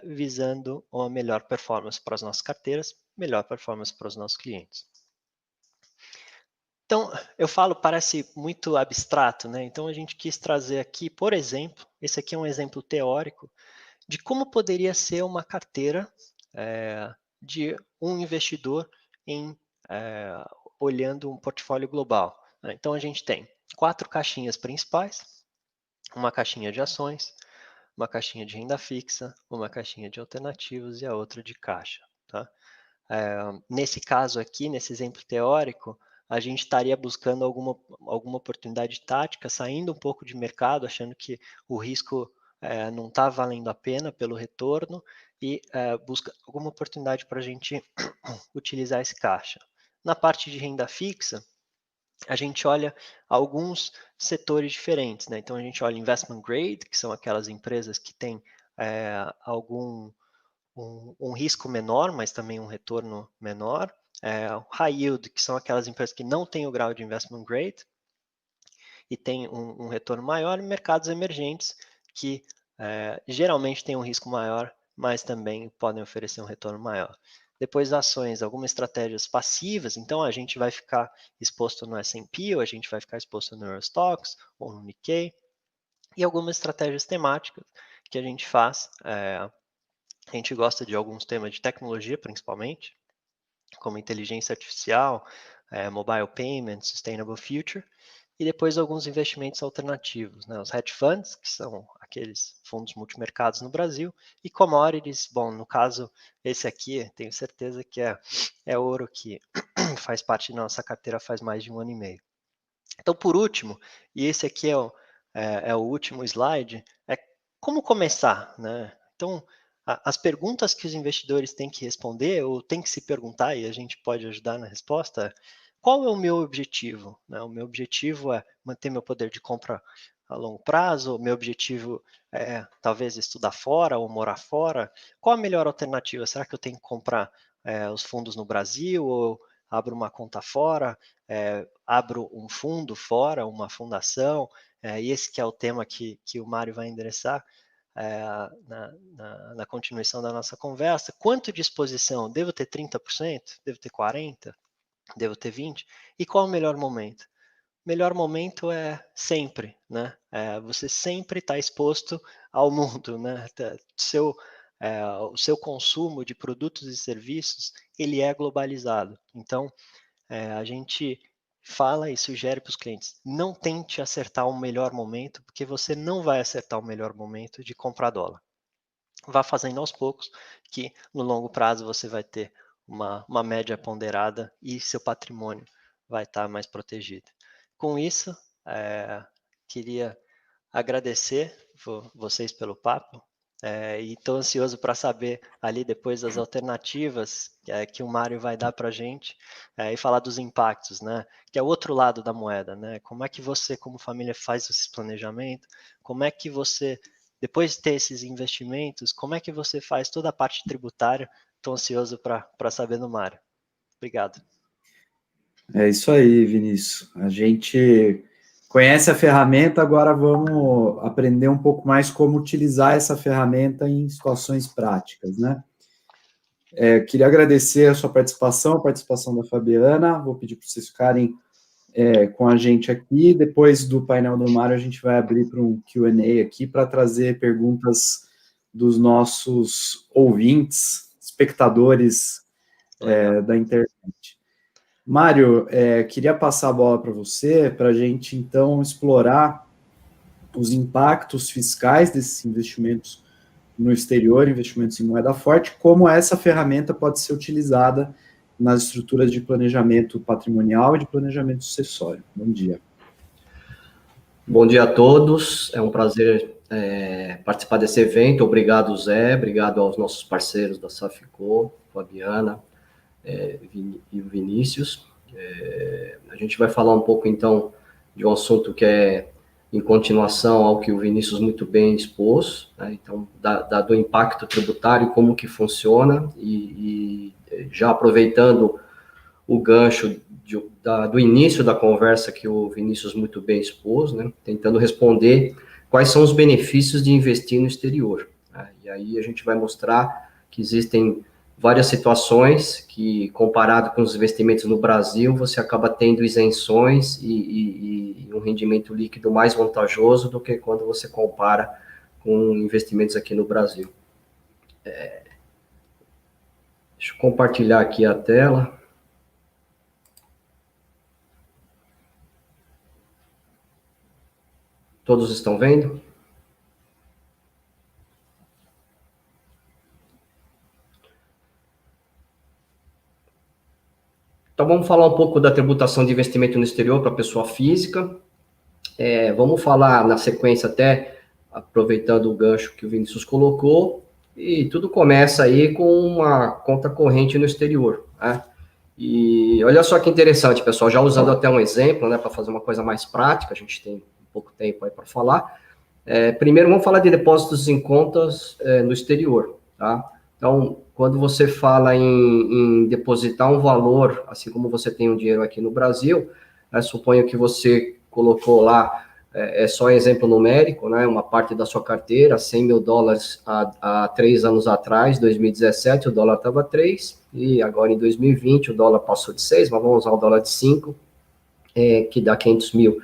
visando uma melhor performance para as nossas carteiras, melhor performance para os nossos clientes. Então, eu falo, parece muito abstrato, né? Então, a gente quis trazer aqui, por exemplo, esse aqui é um exemplo teórico de como poderia ser uma carteira de um investidor em olhando um portfólio global, né? Então, a gente tem 4 caixinhas principais, uma caixinha de ações, uma caixinha de renda fixa, uma caixinha de alternativos e a outra de caixa, tá? Nesse caso aqui, nesse exemplo teórico, a gente estaria buscando alguma oportunidade tática, saindo um pouco de mercado, achando que o risco não está valendo a pena pelo retorno, e busca alguma oportunidade para a gente utilizar esse caixa. Na parte de renda fixa, a gente olha alguns setores diferentes, né? Então a gente olha investment grade, que são aquelas empresas que têm um risco menor, mas também um retorno menor. High yield, que são aquelas empresas que não têm o grau de investment grade e têm um retorno maior, e mercados emergentes, que geralmente têm um risco maior, mas também podem oferecer um retorno maior. Depois ações, algumas estratégias passivas, então a gente vai ficar exposto no S&P, ou a gente vai ficar exposto no Eurostoxx, ou no Nikkei, e algumas estratégias temáticas que a gente faz. A gente gosta de alguns temas de tecnologia, principalmente, como inteligência artificial, mobile payment, sustainable future, e depois alguns investimentos alternativos, né? Os hedge funds, que são aqueles fundos multimercados no Brasil, e commodities, bom, no caso, esse aqui, tenho certeza que é ouro, que faz parte da nossa carteira faz mais de 1 ano e meio. Então, por último, e esse aqui é o último slide, é como começar, né? Então, as perguntas que os investidores têm que responder, ou têm que se perguntar, e a gente pode ajudar na resposta, qual é o meu objetivo, né? O meu objetivo é manter meu poder de compra a longo prazo, o meu objetivo é talvez estudar fora ou morar fora. Qual a melhor alternativa? Será que eu tenho que comprar os fundos no Brasil, ou abro uma conta fora, abro um fundo fora, uma fundação? E esse que é o tema que o Mário vai endereçar na continuação da nossa conversa. Quanto de exposição? Devo ter 30%? Devo ter 40%? Devo ter 20%? E qual o melhor momento? O melhor momento é sempre, né? Você sempre está exposto ao mundo, né? O seu consumo de produtos e serviços, ele é globalizado. Então, a gente fala e sugere para os clientes, não tente acertar o melhor momento, porque você não vai acertar o melhor momento de comprar dólar. Vá fazendo aos poucos, que no longo prazo você vai ter uma média ponderada e seu patrimônio vai estar mais protegido. Com isso, queria agradecer vocês pelo papo, e estou ansioso para saber ali depois as alternativas que o Mário vai dar para a gente, e falar dos impactos, né? Que é o outro lado da moeda, né? Como é que você, como família, faz esse planejamento? Como é que você, depois de ter esses investimentos, como é que você faz toda a parte tributária? Estou ansioso para saber do Mário. Obrigado. É isso aí, Vinícius. A gente conhece a ferramenta, agora vamos aprender um pouco mais como utilizar essa ferramenta em situações práticas, né? Queria agradecer a sua participação, a participação da Fabiana. Vou pedir para vocês ficarem com a gente aqui. Depois do painel do Mário, a gente vai abrir para um Q&A aqui para trazer perguntas dos nossos ouvintes, espectadores da internet. Mário, queria passar a bola para você, para a gente, então, explorar os impactos fiscais desses investimentos no exterior, investimentos em moeda forte, como essa ferramenta pode ser utilizada nas estruturas de planejamento patrimonial e de planejamento sucessório. Bom dia. Bom dia a todos, é um prazer participar desse evento. Obrigado, Zé, obrigado aos nossos parceiros da Saficco, Fabiana e o Vinícius. A gente vai falar um pouco, então, de um assunto que é em continuação ao que o Vinícius muito bem expôs, né? Então, do impacto tributário, como que funciona, e já aproveitando o gancho do início da conversa que o Vinícius muito bem expôs, né? Tentando responder quais são os benefícios de investir no exterior, né? E aí a gente vai mostrar que existem várias situações que, comparado com os investimentos no Brasil, você acaba tendo isenções e um rendimento líquido mais vantajoso do que quando você compara com investimentos aqui no Brasil. Deixa eu compartilhar aqui a tela. Todos estão vendo? Então, Então, vamos falar um pouco da tributação de investimento no exterior para pessoa física. Vamos falar na sequência até, aproveitando o gancho que o Vinícius colocou, e tudo começa aí com uma conta corrente no exterior, né? E olha só que interessante, pessoal, já usando até um exemplo, né, para fazer uma coisa mais prática, a gente tem pouco tempo aí para falar. Primeiro, vamos falar de depósitos em contas no exterior, tá? Então, quando você fala em depositar um valor, assim como você tem um dinheiro aqui no Brasil, suponho que você colocou lá, só exemplo numérico, né, uma parte da sua carteira, 100 mil dólares há 3 anos atrás, 2017, o dólar estava 3, e agora em 2020 o dólar passou de 6, mas vamos usar o dólar de 5, que dá 500 mil.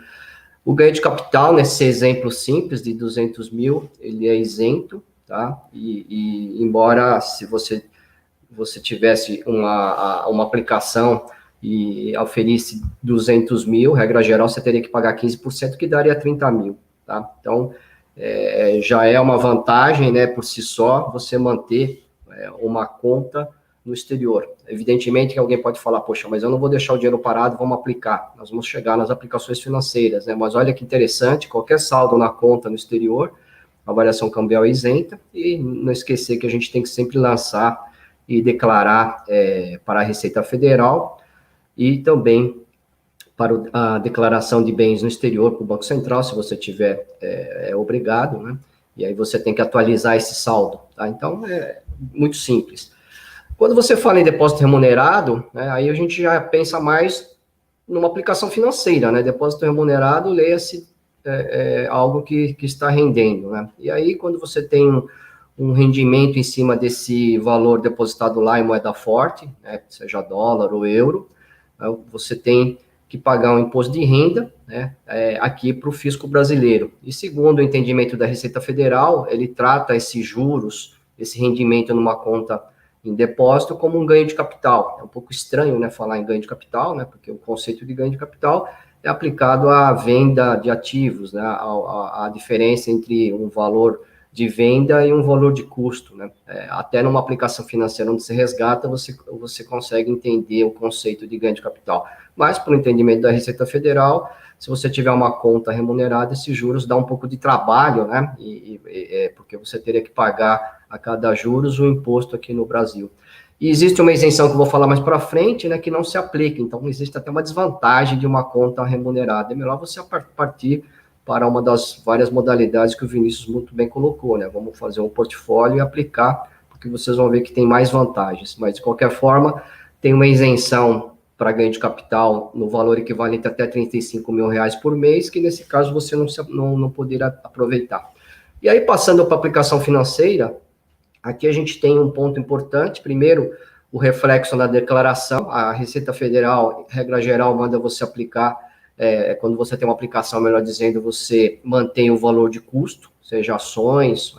O ganho de capital, nesse exemplo simples de 200 mil, ele é isento, tá? E embora se você tivesse uma aplicação e oferisse 200 mil, regra geral, você teria que pagar 15%, que daria 30 mil, tá? Então, já é uma vantagem, né, por si só, você manter uma conta no exterior. Evidentemente que alguém pode falar, poxa, mas eu não vou deixar o dinheiro parado, vamos aplicar. Nós vamos chegar nas aplicações financeiras, né? Mas olha que interessante, qualquer saldo na conta no exterior, a variação cambial é isenta, e não esquecer que a gente tem que sempre lançar e declarar para a Receita Federal, e também para a declaração de bens no exterior para o Banco Central, se você tiver, obrigado, né? E aí você tem que atualizar esse saldo, tá? Então, é muito simples. Quando você fala em depósito remunerado, né, aí a gente já pensa mais numa aplicação financeira, né? Depósito remunerado, leia-se algo que está rendendo, né? E aí, quando você tem um rendimento em cima desse valor depositado lá em moeda forte, né, seja dólar ou euro, você tem que pagar um imposto de renda, né, aqui para o fisco brasileiro. E segundo o entendimento da Receita Federal, ele trata esses juros, esse rendimento numa conta em depósito como um ganho de capital. É um pouco estranho, né, falar em ganho de capital, né, porque o conceito de ganho de capital é aplicado à venda de ativos, né, a diferença entre um valor de venda e um valor de custo, né? Até numa aplicação financeira onde se resgata, você consegue entender o conceito de ganho de capital. Mas, por entendimento da Receita Federal, se você tiver uma conta remunerada, esses juros dá um pouco de trabalho, né? Porque você teria que pagar a cada juros o imposto aqui no Brasil. E existe uma isenção que eu vou falar mais para frente, né, que não se aplica. Então, existe até uma desvantagem de uma conta remunerada. É melhor você partir para uma das várias modalidades que o Vinícius muito bem colocou, né? Vamos fazer um portfólio e aplicar, porque vocês vão ver que tem mais vantagens. Mas, de qualquer forma, tem uma isenção para ganho de capital no valor equivalente até 35 mil reais por mês, que nesse caso você não poderá aproveitar. E aí, passando para a aplicação financeira, aqui a gente tem um ponto importante. Primeiro, o reflexo na declaração. A Receita Federal, regra geral, manda você aplicar. Quando você tem uma aplicação, melhor dizendo, você mantém o valor de custo, seja ações,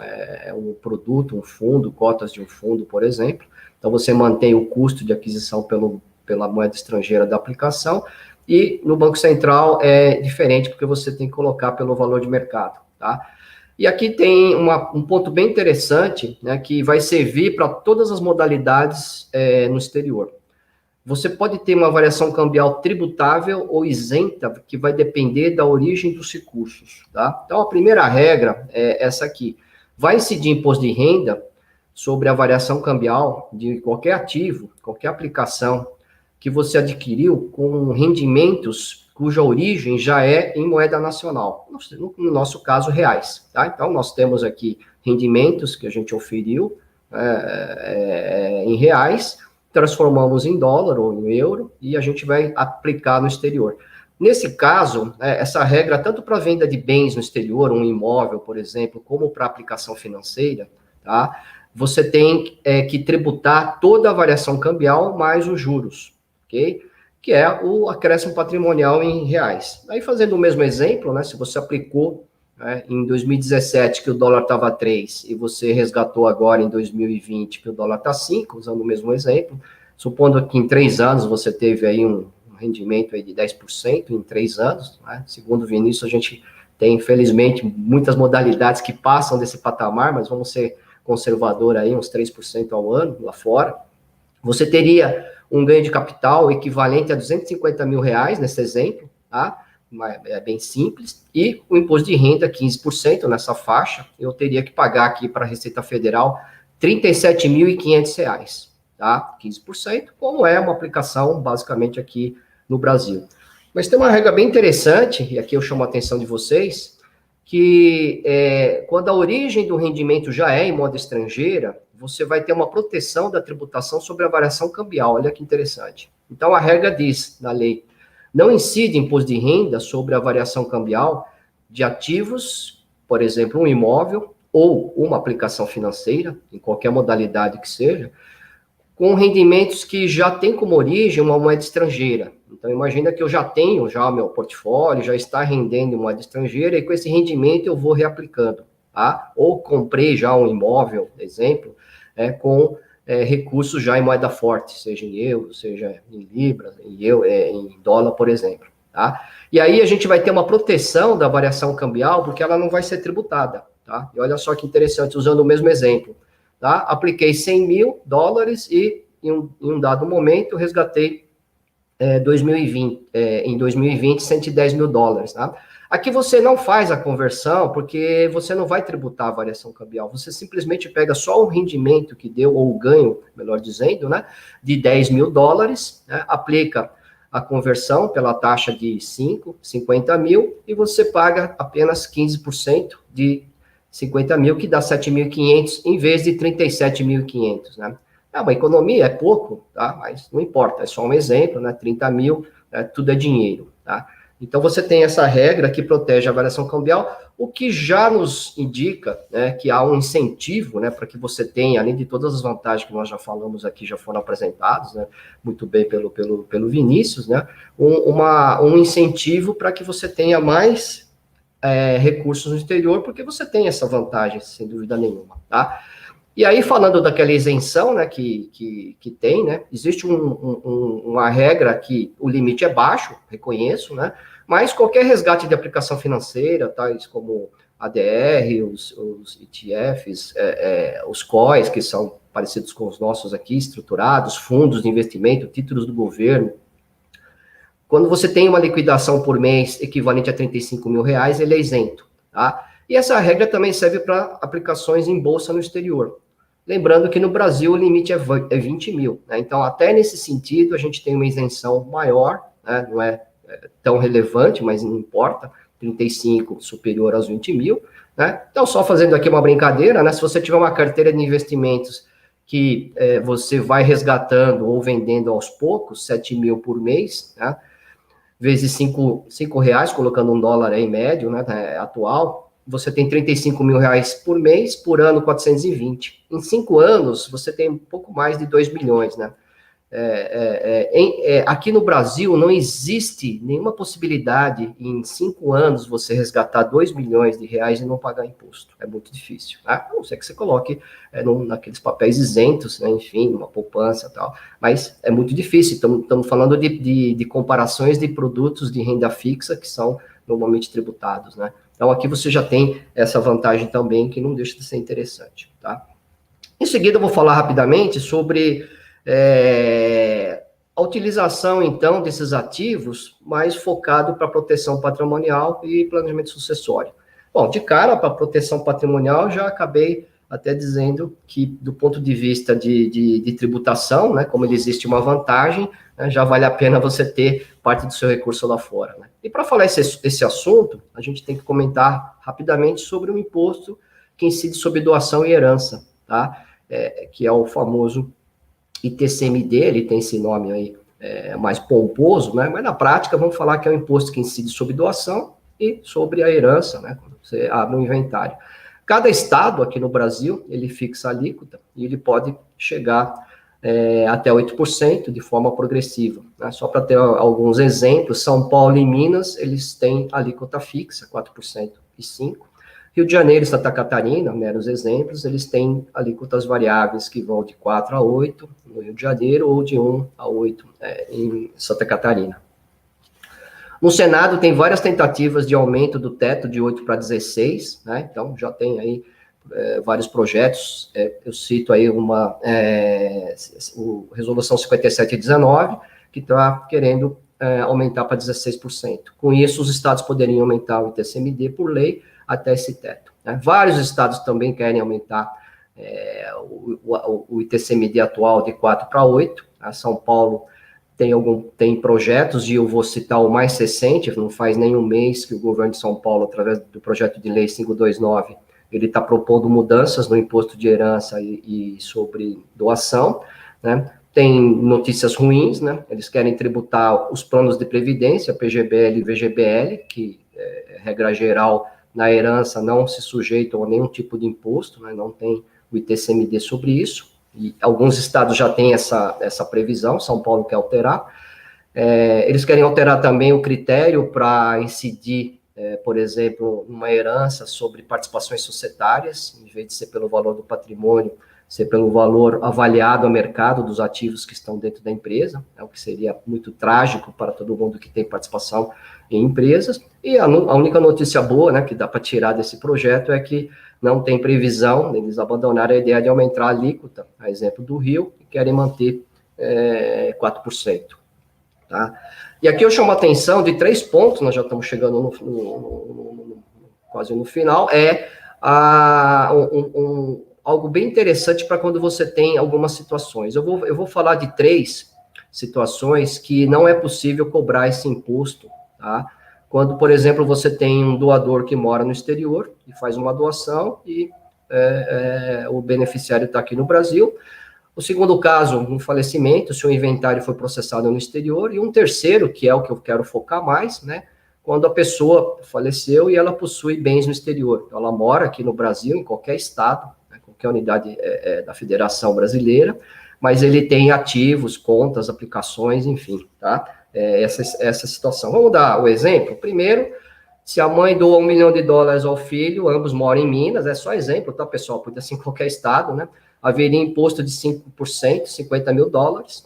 um produto, um fundo, cotas de um fundo, por exemplo. Então, você mantém o custo de aquisição pela moeda estrangeira da aplicação, e no Banco Central é diferente, porque você tem que colocar pelo valor de mercado, tá? E aqui tem um ponto bem interessante, né, que vai servir para todas as modalidades no exterior. Você pode ter uma variação cambial tributável ou isenta, que vai depender da origem dos recursos, tá? Então, a primeira regra é essa aqui. Vai incidir imposto de renda sobre a variação cambial de qualquer ativo, qualquer aplicação que você adquiriu com rendimentos cuja origem já é em moeda nacional. No nosso caso, reais, tá? Então, nós temos aqui rendimentos que a gente oferiu em reais, transformamos em dólar ou em euro, e a gente vai aplicar no exterior. Nesse caso, essa regra, tanto para venda de bens no exterior, um imóvel, por exemplo, como para aplicação financeira, tá? Você tem que tributar toda a variação cambial mais os juros, ok? Que é o acréscimo patrimonial em reais. Aí, fazendo o mesmo exemplo, né, se você aplicou em 2017, que o dólar estava 3, e você resgatou agora em 2020, que o dólar está 5, usando o mesmo exemplo, supondo que em 3 anos você teve aí um rendimento aí de 10% em 3 anos, né? Segundo o Vinícius, a gente tem, infelizmente, muitas modalidades que passam desse patamar, mas vamos ser conservador aí, uns 3% ao ano, lá fora. Você teria um ganho de capital equivalente a R$250 mil, nesse exemplo, tá? É bem simples, e o imposto de renda, 15% nessa faixa, eu teria que pagar aqui para a Receita Federal R$37.500, tá? 15%, como é uma aplicação, basicamente, aqui no Brasil. Mas tem uma regra bem interessante, e aqui eu chamo a atenção de vocês, que quando a origem do rendimento já é em moeda estrangeira, você vai ter uma proteção da tributação sobre a variação cambial, olha que interessante. Então, a regra diz, na lei, não incide imposto de renda sobre a variação cambial de ativos, por exemplo, um imóvel ou uma aplicação financeira, em qualquer modalidade que seja, com rendimentos que já tem como origem uma moeda estrangeira. Então, imagina que eu já tenho o meu portfólio, já está rendendo em moeda estrangeira, e com esse rendimento eu vou reaplicando, tá? Ou comprei já um imóvel, exemplo, com recursos já em moeda forte, seja em euro, seja em libra, em dólar, por exemplo, tá? E aí a gente vai ter uma proteção da variação cambial, porque ela não vai ser tributada, tá? E olha só que interessante, usando o mesmo exemplo, tá? Apliquei $100 mil e em um dado momento resgatei em 2020, $110 mil, tá? Aqui você não faz a conversão, porque você não vai tributar a variação cambial, você simplesmente pega só o rendimento que deu, ou o ganho, melhor dizendo, né, de $10 mil, né, aplica a conversão pela taxa de 50 mil, e você paga apenas 15% de 50 mil, que dá 7.500, em vez de 37.500, né? É uma economia, é pouco, tá? Mas não importa, é só um exemplo, né? 30 mil, tudo é dinheiro, tá? Então, você tem essa regra que protege a variação cambial, o que já nos indica, né, que há um incentivo, né, para que você tenha, além de todas as vantagens que nós já falamos aqui, já foram apresentadas, né, muito bem pelo Vinícius, né, um incentivo para que você tenha mais recursos no exterior, porque você tem essa vantagem, sem dúvida nenhuma, tá? E aí, falando daquela isenção, né, que tem, né, existe uma regra que o limite é baixo, reconheço, né, mas qualquer resgate de aplicação financeira, tais como ADR, os ETFs, os COIs, que são parecidos com os nossos aqui, estruturados, fundos de investimento, títulos do governo, quando você tem uma liquidação por mês equivalente a R$35 mil, ele é isento, tá? E essa regra também serve para aplicações em bolsa no exterior. Lembrando que no Brasil o limite é 20 mil, né? Então, até nesse sentido, a gente tem uma isenção maior, né? Não é tão relevante, mas não importa, 35 superior aos 20 mil, né? Então, só fazendo aqui uma brincadeira, né? Se você tiver uma carteira de investimentos que você vai resgatando ou vendendo aos poucos, 7 mil por mês, né? Vezes R$5, colocando $1 aí em médio, né, atual, você tem R$35 mil por mês, por ano 420. Em 5 anos, você tem um pouco mais de 2 milhões, né? Aqui no Brasil, não existe nenhuma possibilidade em 5 anos você resgatar R$2 milhões e não pagar imposto. É muito difícil, tá? A não ser que você coloque naqueles papéis isentos, né? Enfim, uma poupança e tal. Mas é muito difícil. Estamos falando de comparações de produtos de renda fixa que são normalmente tributados, né? Então, aqui você já tem essa vantagem também, que não deixa de ser interessante, tá? Em seguida, eu vou falar rapidamente sobre a utilização, então, desses ativos mais focado para proteção patrimonial e planejamento sucessório. Bom, de cara, para proteção patrimonial, já acabei até dizendo que, do ponto de vista de tributação, né, como existe uma vantagem, né, já vale a pena você ter parte do seu recurso lá fora, né? E para falar esse assunto, a gente tem que comentar rapidamente sobre o imposto que incide sobre doação e herança, tá? Que é o famoso ITCMD, ele tem esse nome aí mais pomposo, né? Mas na prática vamos falar que é um imposto que incide sobre doação e sobre a herança, né? Quando você abre um inventário. Cada estado aqui no Brasil, ele fixa a alíquota e ele pode chegar até 8% de forma progressiva, né? Só para ter alguns exemplos, São Paulo e Minas, eles têm alíquota fixa, 4% e 5%. Rio de Janeiro e Santa Catarina, meros exemplos, eles têm alíquotas variáveis que vão de 4 a 8 no Rio de Janeiro ou de 1 a 8 em Santa Catarina. No Senado tem várias tentativas de aumento do teto de 8 para 16, né? Então já tem aí vários projetos, eu cito aí Resolução 5719, que está querendo aumentar para 16%. Com isso, os estados poderiam aumentar o ITCMD por lei até esse teto, né? Vários estados também querem aumentar o ITCMD atual de 4 para 8, a São Paulo tem projetos, e eu vou citar o mais recente, não faz nem um mês que o governo de São Paulo, através do projeto de lei 529, ele está propondo mudanças no imposto de herança e sobre doação, né? Tem notícias ruins, né? Eles querem tributar os planos de previdência, PGBL e VGBL, que, regra geral, na herança não se sujeitam a nenhum tipo de imposto, né? Não tem o ITCMD sobre isso. E alguns estados já têm essa previsão, São Paulo quer alterar. Eles querem alterar também o critério para incidir, por exemplo, uma herança sobre participações societárias, em vez de ser pelo valor do patrimônio, ser pelo valor avaliado a mercado dos ativos que estão dentro da empresa, o que seria muito trágico para todo mundo que tem participação em empresas. E a única notícia boa, né, que dá para tirar desse projeto é que não tem previsão, eles abandonaram a ideia de aumentar a alíquota, a exemplo do Rio, e querem manter 4%. Tá? E aqui eu chamo a atenção de 3 pontos, nós já estamos chegando quase no final, algo bem interessante para quando você tem algumas situações. Eu vou falar de 3 situações que não é possível cobrar esse imposto, tá? Quando, por exemplo, você tem um doador que mora no exterior e faz uma doação e o beneficiário está aqui no Brasil. O segundo caso, um falecimento, se o inventário foi processado no exterior. E um terceiro, que é o que eu quero focar mais, né? Quando a pessoa faleceu e ela possui bens no exterior. Ela mora aqui no Brasil, em qualquer estado, né, qualquer unidade da Federação Brasileira, mas ele tem ativos, contas, aplicações, enfim, tá? Essa situação. Vamos dar o exemplo? Primeiro, se a mãe doa $1 milhão ao filho, ambos moram em Minas, é só exemplo, tá, pessoal? Podia ser em qualquer estado, né? Haveria imposto de 5%, $50 mil,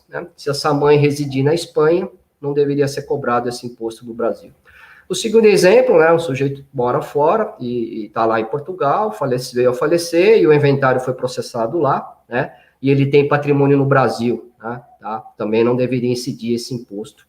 né? Se essa mãe residir na Espanha, não deveria ser cobrado esse imposto no Brasil. O segundo exemplo, né? O sujeito mora fora e está lá em Portugal, veio a falecer e o inventário foi processado lá, né? E ele tem patrimônio no Brasil, né? Tá? Também não deveria incidir esse imposto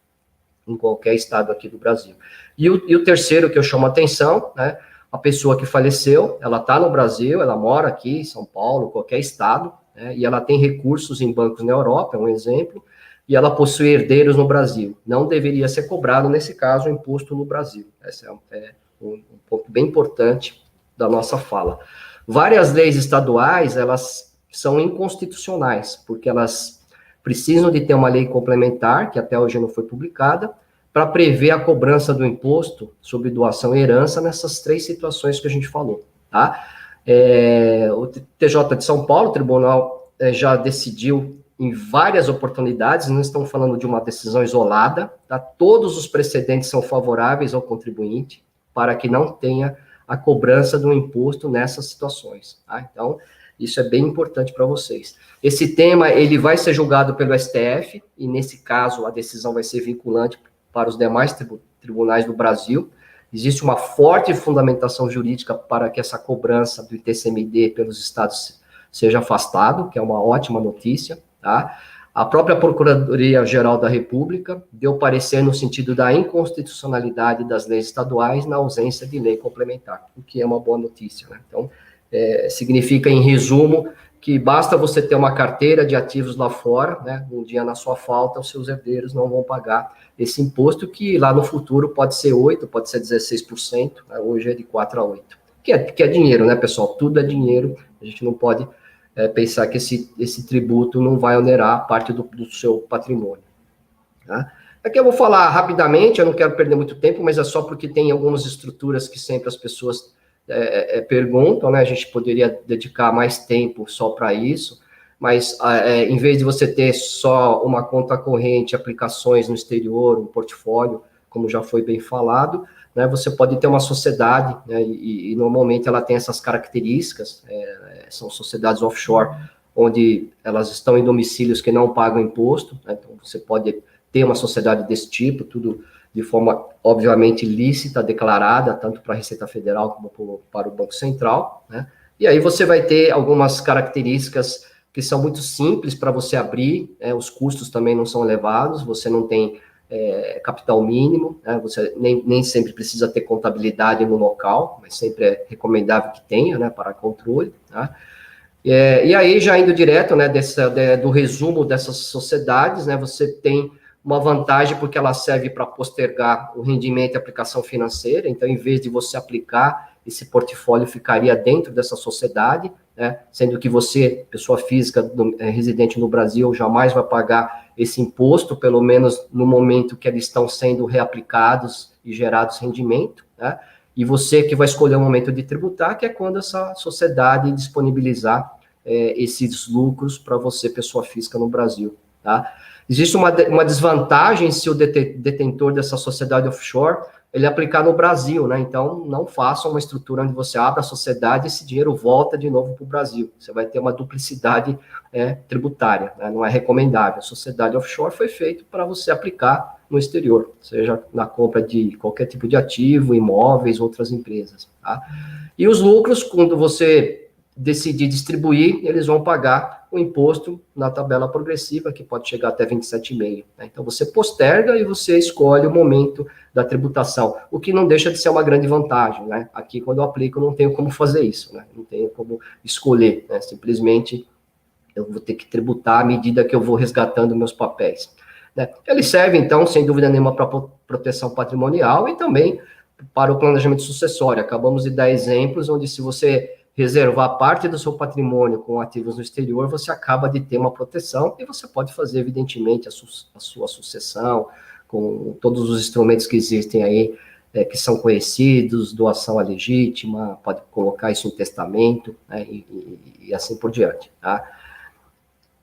em qualquer estado aqui do Brasil. E o terceiro que eu chamo a atenção, né? A pessoa que faleceu, ela está no Brasil, ela mora aqui em São Paulo, qualquer estado, né? E ela tem recursos em bancos na Europa, é um exemplo, e ela possui herdeiros no Brasil. Não deveria ser cobrado, nesse caso, o imposto no Brasil. Esse é um ponto bem importante da nossa fala. Várias leis estaduais, elas são inconstitucionais, porque elas precisam de ter uma lei complementar, que até hoje não foi publicada, para prever a cobrança do imposto sobre doação e herança nessas 3 situações que a gente falou, tá? O TJ de São Paulo, o tribunal já decidiu em várias oportunidades, não estamos falando de uma decisão isolada, tá? Todos os precedentes são favoráveis ao contribuinte para que não tenha a cobrança do imposto nessas situações, tá? Então, isso é bem importante para vocês. Esse tema, ele vai ser julgado pelo STF, e nesse caso, a decisão vai ser vinculante para os demais tribunais do Brasil. Existe uma forte fundamentação jurídica para que essa cobrança do ITCMD pelos estados seja afastado, que é uma ótima notícia, tá? A própria Procuradoria-Geral da República deu parecer no sentido da inconstitucionalidade das leis estaduais na ausência de lei complementar, o que é uma boa notícia, né? Então, significa, em resumo, que basta você ter uma carteira de ativos lá fora, né? Um dia, na sua falta, os seus herdeiros não vão pagar esse imposto, que lá no futuro pode ser 8%, pode ser 16%, né? Hoje é de 4% a 8%. Que é dinheiro, né, pessoal? Tudo é dinheiro, a gente não pode pensar que esse tributo não vai onerar parte do seu patrimônio, tá? Aqui eu vou falar rapidamente, eu não quero perder muito tempo, mas é só porque tem algumas estruturas que sempre as pessoas perguntam, né? A gente poderia dedicar mais tempo só para isso, mas em vez de você ter só uma conta corrente, aplicações no exterior, um portfólio, como já foi bem falado, né? Você pode ter uma sociedade, né? E normalmente ela tem essas características, são sociedades offshore, onde elas estão em domicílios que não pagam imposto, né? Então você pode ter uma sociedade desse tipo, tudo de forma, obviamente, lícita, declarada, tanto para a Receita Federal como para o Banco Central, né? E aí você vai ter algumas características que são muito simples para você abrir, os custos também não são elevados, você não tem capital mínimo, né, você nem sempre precisa ter contabilidade no local, mas sempre é recomendável que tenha, né, para controle, tá? E aí, já indo direto, né, do resumo dessas sociedades, né, você tem uma vantagem porque ela serve para postergar o rendimento e aplicação financeira, então, em vez de você aplicar, esse portfólio ficaria dentro dessa sociedade, né, sendo que você, pessoa física residente no Brasil, jamais vai pagar esse imposto, pelo menos no momento que eles estão sendo reaplicados e gerados rendimento, né, e você que vai escolher o momento de tributar, que é quando essa sociedade disponibilizar esses lucros para você, pessoa física no Brasil, tá? Existe uma desvantagem se o detentor dessa sociedade offshore, ele aplicar no Brasil, né? Então, não faça uma estrutura onde você abre a sociedade e esse dinheiro volta de novo para o Brasil. Você vai ter uma duplicidade tributária, né? Não é recomendável. A sociedade offshore foi feita para você aplicar no exterior, seja na compra de qualquer tipo de ativo, imóveis, outras empresas, tá? E os lucros, quando você decidir distribuir, eles vão pagar o imposto na tabela progressiva, que pode chegar até 27,5%. Né? Então, você posterga e você escolhe o momento da tributação, o que não deixa de ser uma grande vantagem, né? Aqui, quando eu aplico, eu não tenho como fazer isso, né? Não tenho como escolher, né? Simplesmente, eu vou ter que tributar à medida que eu vou resgatando meus papéis. Né? Ele serve, então, sem dúvida nenhuma, para proteção patrimonial e também para o planejamento sucessório. Acabamos de dar exemplos onde, se você reservar parte do seu patrimônio com ativos no exterior, você acaba de ter uma proteção e você pode fazer, evidentemente, a sua sucessão com todos os instrumentos que existem aí, que são conhecidos, doação à legítima, pode colocar isso em testamento, né, e assim por diante, tá?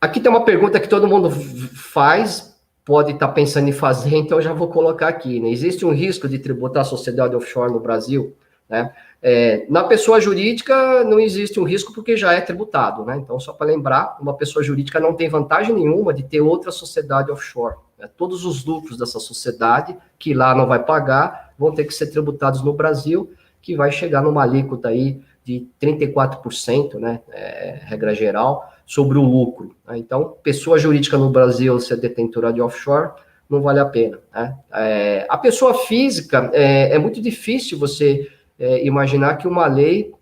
Aqui tem uma pergunta que todo mundo faz, pode estar pensando em fazer, então eu já vou colocar aqui, né? Existe um risco de tributar a sociedade offshore no Brasil, né? Na pessoa jurídica não existe um risco porque já é tributado, né? Então, só para lembrar, uma pessoa jurídica não tem vantagem nenhuma de ter outra sociedade offshore, né? Todos os lucros dessa sociedade, que lá não vai pagar, vão ter que ser tributados no Brasil, que vai chegar numa alíquota aí de 34%, né? Regra geral, sobre o lucro, né? Então, pessoa jurídica no Brasil ser detentora de offshore não vale a pena, né? A pessoa física, é muito difícil você imaginar que uma lei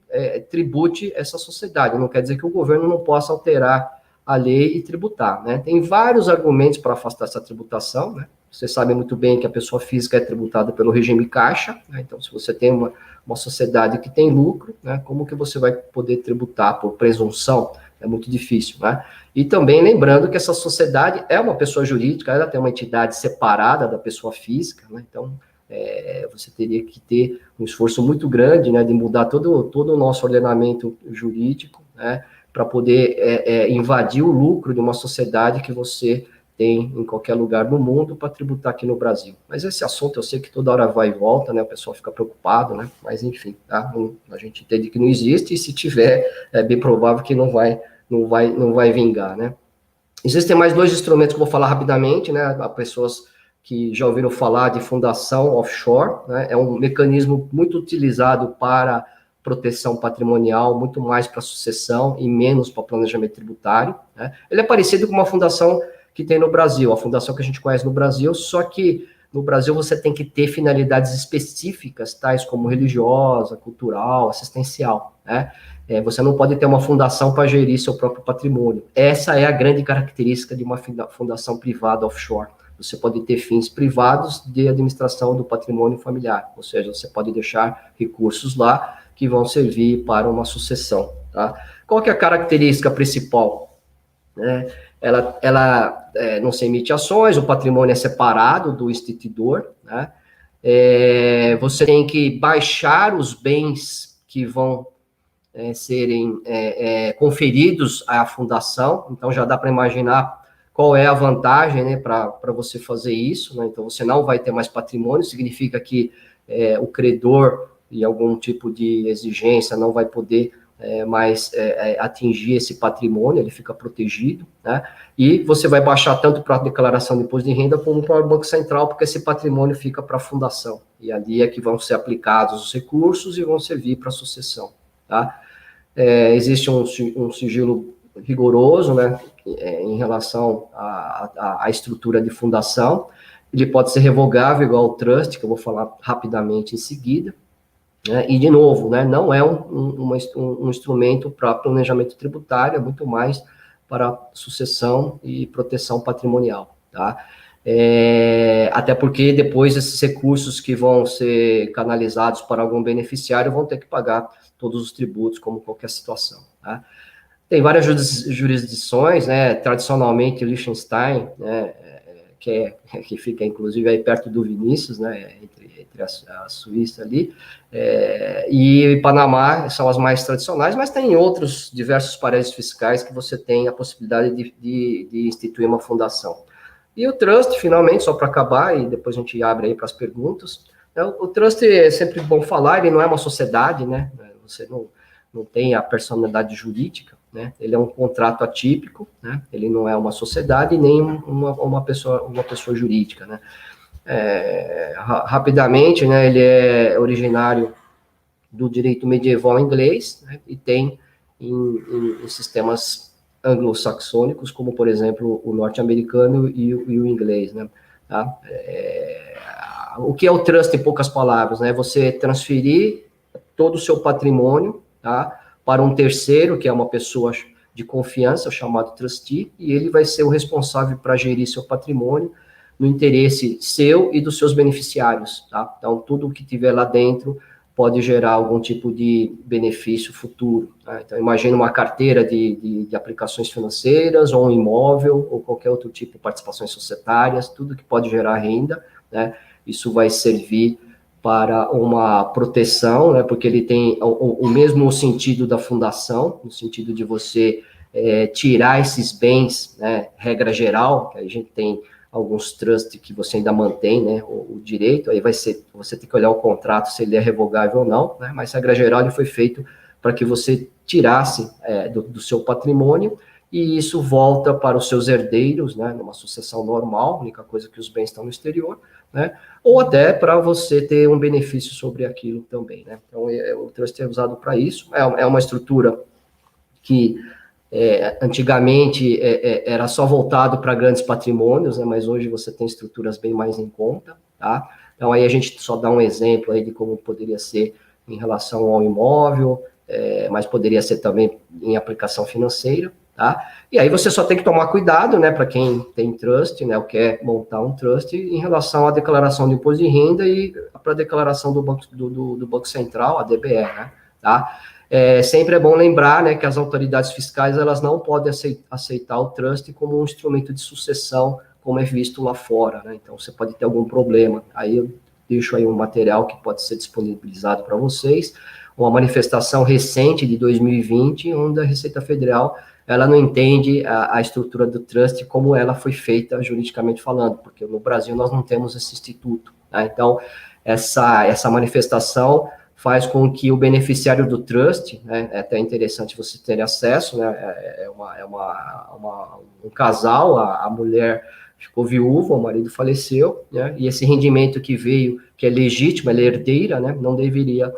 tribute essa sociedade. Não quer dizer que o governo não possa alterar a lei e tributar, né? Tem vários argumentos para afastar essa tributação, né? Você sabe muito bem que a pessoa física é tributada pelo regime caixa, né? Então, se você tem uma sociedade que tem lucro, né, como que você vai poder tributar por presunção? É muito difícil, né? E também lembrando que essa sociedade é uma pessoa jurídica, ela tem uma entidade separada da pessoa física, né? Então, você teria que ter um esforço muito grande, né, de mudar todo o nosso ordenamento jurídico, né, para poder invadir o lucro de uma sociedade que você tem em qualquer lugar do mundo para tributar aqui no Brasil. Mas esse assunto eu sei que toda hora vai e volta, né, o pessoal fica preocupado, né, mas enfim, tá? A gente entende que não existe e se tiver, é bem provável que não vai vingar, né. Existem mais dois instrumentos que eu vou falar rapidamente, né, a pessoas que já ouviram falar de fundação offshore, né? É um mecanismo muito utilizado para proteção patrimonial, muito mais para sucessão e menos para planejamento tributário, né? Ele é parecido com uma fundação que tem no Brasil, a fundação que a gente conhece no Brasil, só que no Brasil você tem que ter finalidades específicas, tais como religiosa, cultural, assistencial, né? Você não pode ter uma fundação para gerir seu próprio patrimônio. Essa é a grande característica de uma fundação privada offshore. Você pode ter fins privados de administração do patrimônio familiar, ou seja, você pode deixar recursos lá que vão servir para uma sucessão, tá? Qual que é a característica principal? Ela não se emite ações, o patrimônio é separado do instituidor, né? Você tem que baixar os bens que vão serem conferidos à fundação, então já dá para imaginar qual é a vantagem, né, para você fazer isso, né? Então, você não vai ter mais patrimônio, significa que o credor, em algum tipo de exigência, não vai poder mais atingir esse patrimônio, ele fica protegido, né? E você vai baixar tanto para a declaração de imposto de renda como para o Banco Central, porque esse patrimônio fica para a fundação, e ali é que vão ser aplicados os recursos e vão servir para a sucessão, tá? existe um sigilo rigoroso, né, em relação à estrutura de fundação. Ele pode ser revogável, igual ao trust, que eu vou falar rapidamente em seguida. Né, e, de novo, né, não é um instrumento para planejamento tributário, é muito mais para sucessão e proteção patrimonial, tá? Até porque depois esses recursos que vão ser canalizados para algum beneficiário vão ter que pagar todos os tributos, como qualquer situação, tá? Tem várias jurisdições, né, tradicionalmente Liechtenstein, né, que fica, inclusive, aí perto do Vinícius, né, entre a Suíça ali, e Panamá são as mais tradicionais, mas tem outros diversos paraísos fiscais que você tem a possibilidade de instituir uma fundação. E o trust, finalmente, só para acabar, e depois a gente abre aí para as perguntas, né, o trust é sempre bom falar, ele não é uma sociedade, né, você não tem a personalidade jurídica, né? Ele é um contrato atípico, né? Ele não é uma sociedade nem uma pessoa jurídica, né? Rapidamente, né, ele é originário do direito medieval inglês, né, e tem em sistemas anglo-saxônicos, como, por exemplo, o norte-americano e o inglês, né? Tá? O que é o trust, em poucas palavras, né? Você transferir todo o seu patrimônio, tá, para um terceiro, que é uma pessoa de confiança, chamado trustee, e ele vai ser o responsável para gerir seu patrimônio no interesse seu e dos seus beneficiários, tá? Então, tudo o que tiver lá dentro pode gerar algum tipo de benefício futuro, tá? Então, imagina uma carteira de aplicações financeiras, ou um imóvel, ou qualquer outro tipo de participações societárias, tudo que pode gerar renda, né? Isso vai servir para uma proteção, né, porque ele tem o mesmo sentido da fundação, no sentido de você tirar esses bens, né, regra geral, que a gente tem alguns trusts que você ainda mantém, né, o direito, aí você tem que olhar o contrato, se ele é revogável ou não, né, mas regra geral ele foi feito para que você tirasse do seu patrimônio, e isso volta para os seus herdeiros, né, numa sucessão normal, a única coisa que os bens estão no exterior, né, ou até para você ter um benefício sobre aquilo também, né. Então, o trust é usado para isso, é uma estrutura que antigamente era só voltado para grandes patrimônios, né, mas hoje você tem estruturas bem mais em conta, tá. Então, aí a gente só dá um exemplo aí de como poderia ser em relação ao imóvel, mas poderia ser também em aplicação financeira, tá? E aí você só tem que tomar cuidado, né, para quem tem trust, né, ou quer montar um trust, em relação à declaração do imposto de renda e para a declaração do Banco Central, a DBE, né, tá? Sempre é bom lembrar, né, que as autoridades fiscais, elas não podem aceitar o trust como um instrumento de sucessão, como é visto lá fora, né? Então, você pode ter algum problema. Aí eu deixo aí um material que pode ser disponibilizado para vocês, uma manifestação recente de 2020, onde a Receita Federal ela não entende a estrutura do trust como ela foi feita juridicamente falando, porque no Brasil nós não temos esse instituto, tá? Então, essa manifestação faz com que o beneficiário do trust, né, é até interessante você ter acesso, né, um casal, a mulher ficou viúva, o marido faleceu, né, e esse rendimento que veio, que é legítimo, ela é herdeira, né, não deveria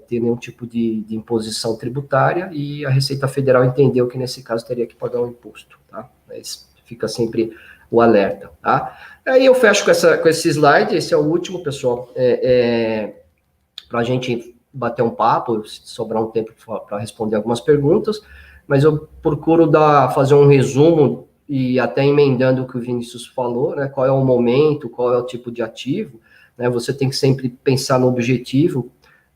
ter nenhum tipo de imposição tributária, e a Receita Federal entendeu que, nesse caso, teria que pagar um imposto, tá? Mas fica sempre o alerta, tá? Aí eu fecho com esse slide, esse é o último, pessoal, para a gente bater um papo, se sobrar um tempo para responder algumas perguntas, mas eu procuro fazer um resumo, e até emendando o que o Vinícius falou, né, qual é o momento, qual é o tipo de ativo, né, você tem que sempre pensar no objetivo,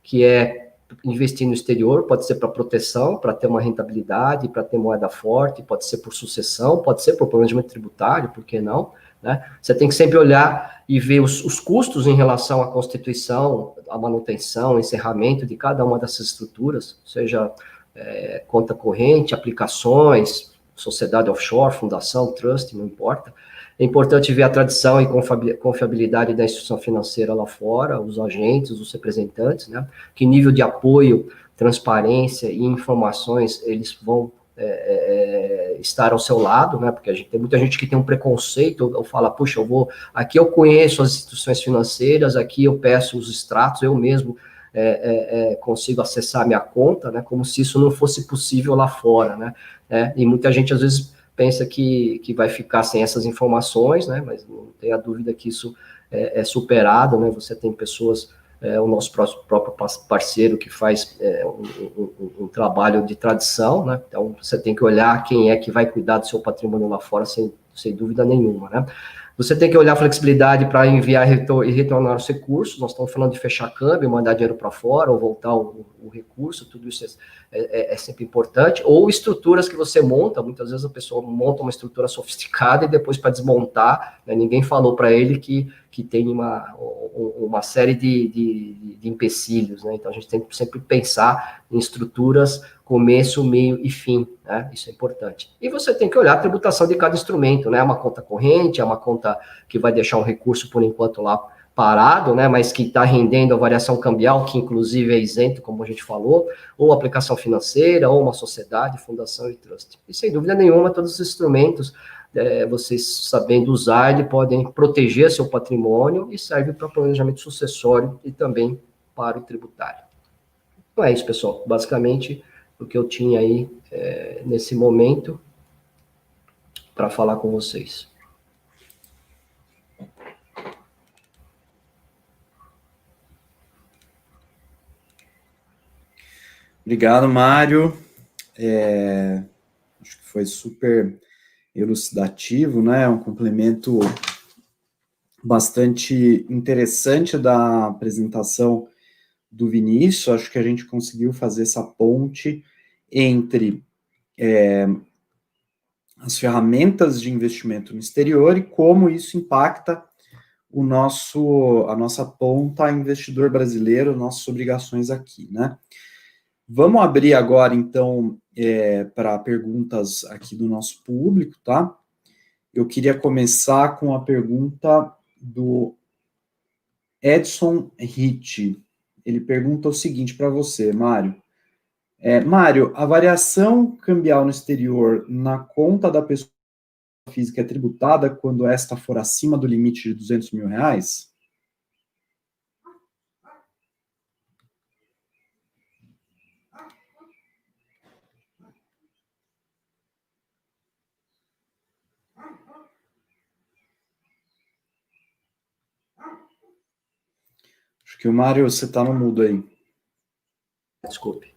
que é investir no exterior, pode ser para proteção, para ter uma rentabilidade, para ter moeda forte, pode ser por sucessão, pode ser por planejamento tributário, por que não, né? Você tem que sempre olhar e ver os custos em relação à constituição, à manutenção, encerramento de cada uma dessas estruturas, seja conta corrente, aplicações, sociedade offshore, fundação, trust, não importa. É importante ver a tradição e confiabilidade da instituição financeira lá fora, os agentes, os representantes, né? Que nível de apoio, transparência e informações eles vão estar ao seu lado, né? Porque tem muita gente que tem um preconceito, ou fala, puxa, aqui eu conheço as instituições financeiras, aqui eu peço os extratos, eu mesmo consigo acessar minha conta, né, como se isso não fosse possível lá fora, né, e muita gente, às vezes, pensa que vai ficar sem essas informações, né, mas não tenha dúvida que isso é superado, né, você tem pessoas, o nosso próprio parceiro que faz um trabalho de tradição, né, então você tem que olhar quem é que vai cuidar do seu patrimônio lá fora, sem dúvida nenhuma, né. Você tem que olhar a flexibilidade para enviar e retornar os recursos. Nós estamos falando de fechar câmbio, mandar dinheiro para fora, ou voltar o recurso, tudo isso é sempre importante. Ou estruturas que você monta, muitas vezes a pessoa monta uma estrutura sofisticada e depois para desmontar, né, ninguém falou para ele que tem uma série de empecilhos, né? Então a gente tem que sempre pensar em estruturas começo, meio e fim, né? Isso é importante. E você tem que olhar a tributação de cada instrumento, né? É uma conta corrente, é uma conta que vai deixar um recurso por enquanto lá parado, né? Mas que está rendendo a variação cambial, que inclusive é isento, como a gente falou, ou aplicação financeira, ou uma sociedade, fundação e trust. E sem dúvida nenhuma, todos os instrumentos, vocês sabendo usar, eles podem proteger seu patrimônio e serve para planejamento sucessório e também para o tributário. Então é isso, pessoal. Basicamente, o que eu tinha aí nesse momento para falar com vocês. Obrigado, Mário. Acho que foi super elucidativo, né? Um complemento bastante interessante da apresentação do Vinícius. Acho que a gente conseguiu fazer essa ponte entre as ferramentas de investimento no exterior e como isso impacta a nossa ponta investidor brasileiro, nossas obrigações aqui, né? Vamos abrir agora, então, para perguntas aqui do nosso público, tá? Eu queria começar com a pergunta do Edson Ritt. Ele pergunta o seguinte para você, Mário. Mário, a variação cambial no exterior na conta da pessoa física é tributada quando esta for acima do limite de R$200 mil? Acho que o Mário, você está no mudo aí. Desculpe.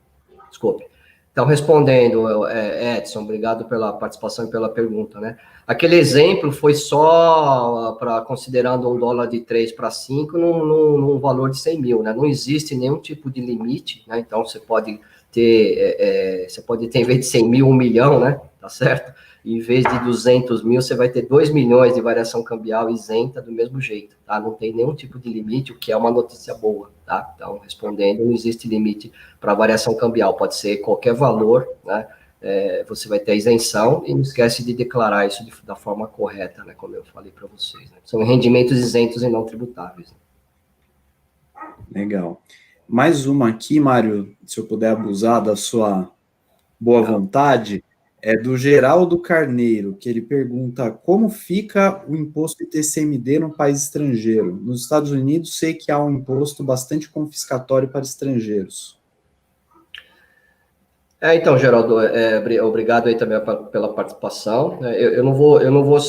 Então, respondendo, Edson, obrigado pela participação e pela pergunta, né? Aquele exemplo foi só para considerando um dólar de 3 para 5 num valor de 100 mil, né? Não existe nenhum tipo de limite, né? Então, você pode ter, em vez de 100 mil, 1 milhão, né? Tá certo? E em vez de 200 mil, você vai ter 2 milhões de variação cambial isenta do mesmo jeito, tá? Não tem nenhum tipo de limite, o que é uma notícia boa, tá? Então, respondendo, não existe limite para variação cambial, pode ser qualquer valor, né? Você vai ter isenção e não esquece de declarar isso da forma correta, né? Como eu falei para vocês, né? São rendimentos isentos e não tributáveis. Legal. Mais uma aqui, Mário, se eu puder abusar da sua boa vontade, é do Geraldo Carneiro, que ele pergunta como fica o imposto ITCMD no país estrangeiro. Nos Estados Unidos, sei que há um imposto bastante confiscatório para estrangeiros. Então, Geraldo, obrigado aí também pela participação. Eu não vou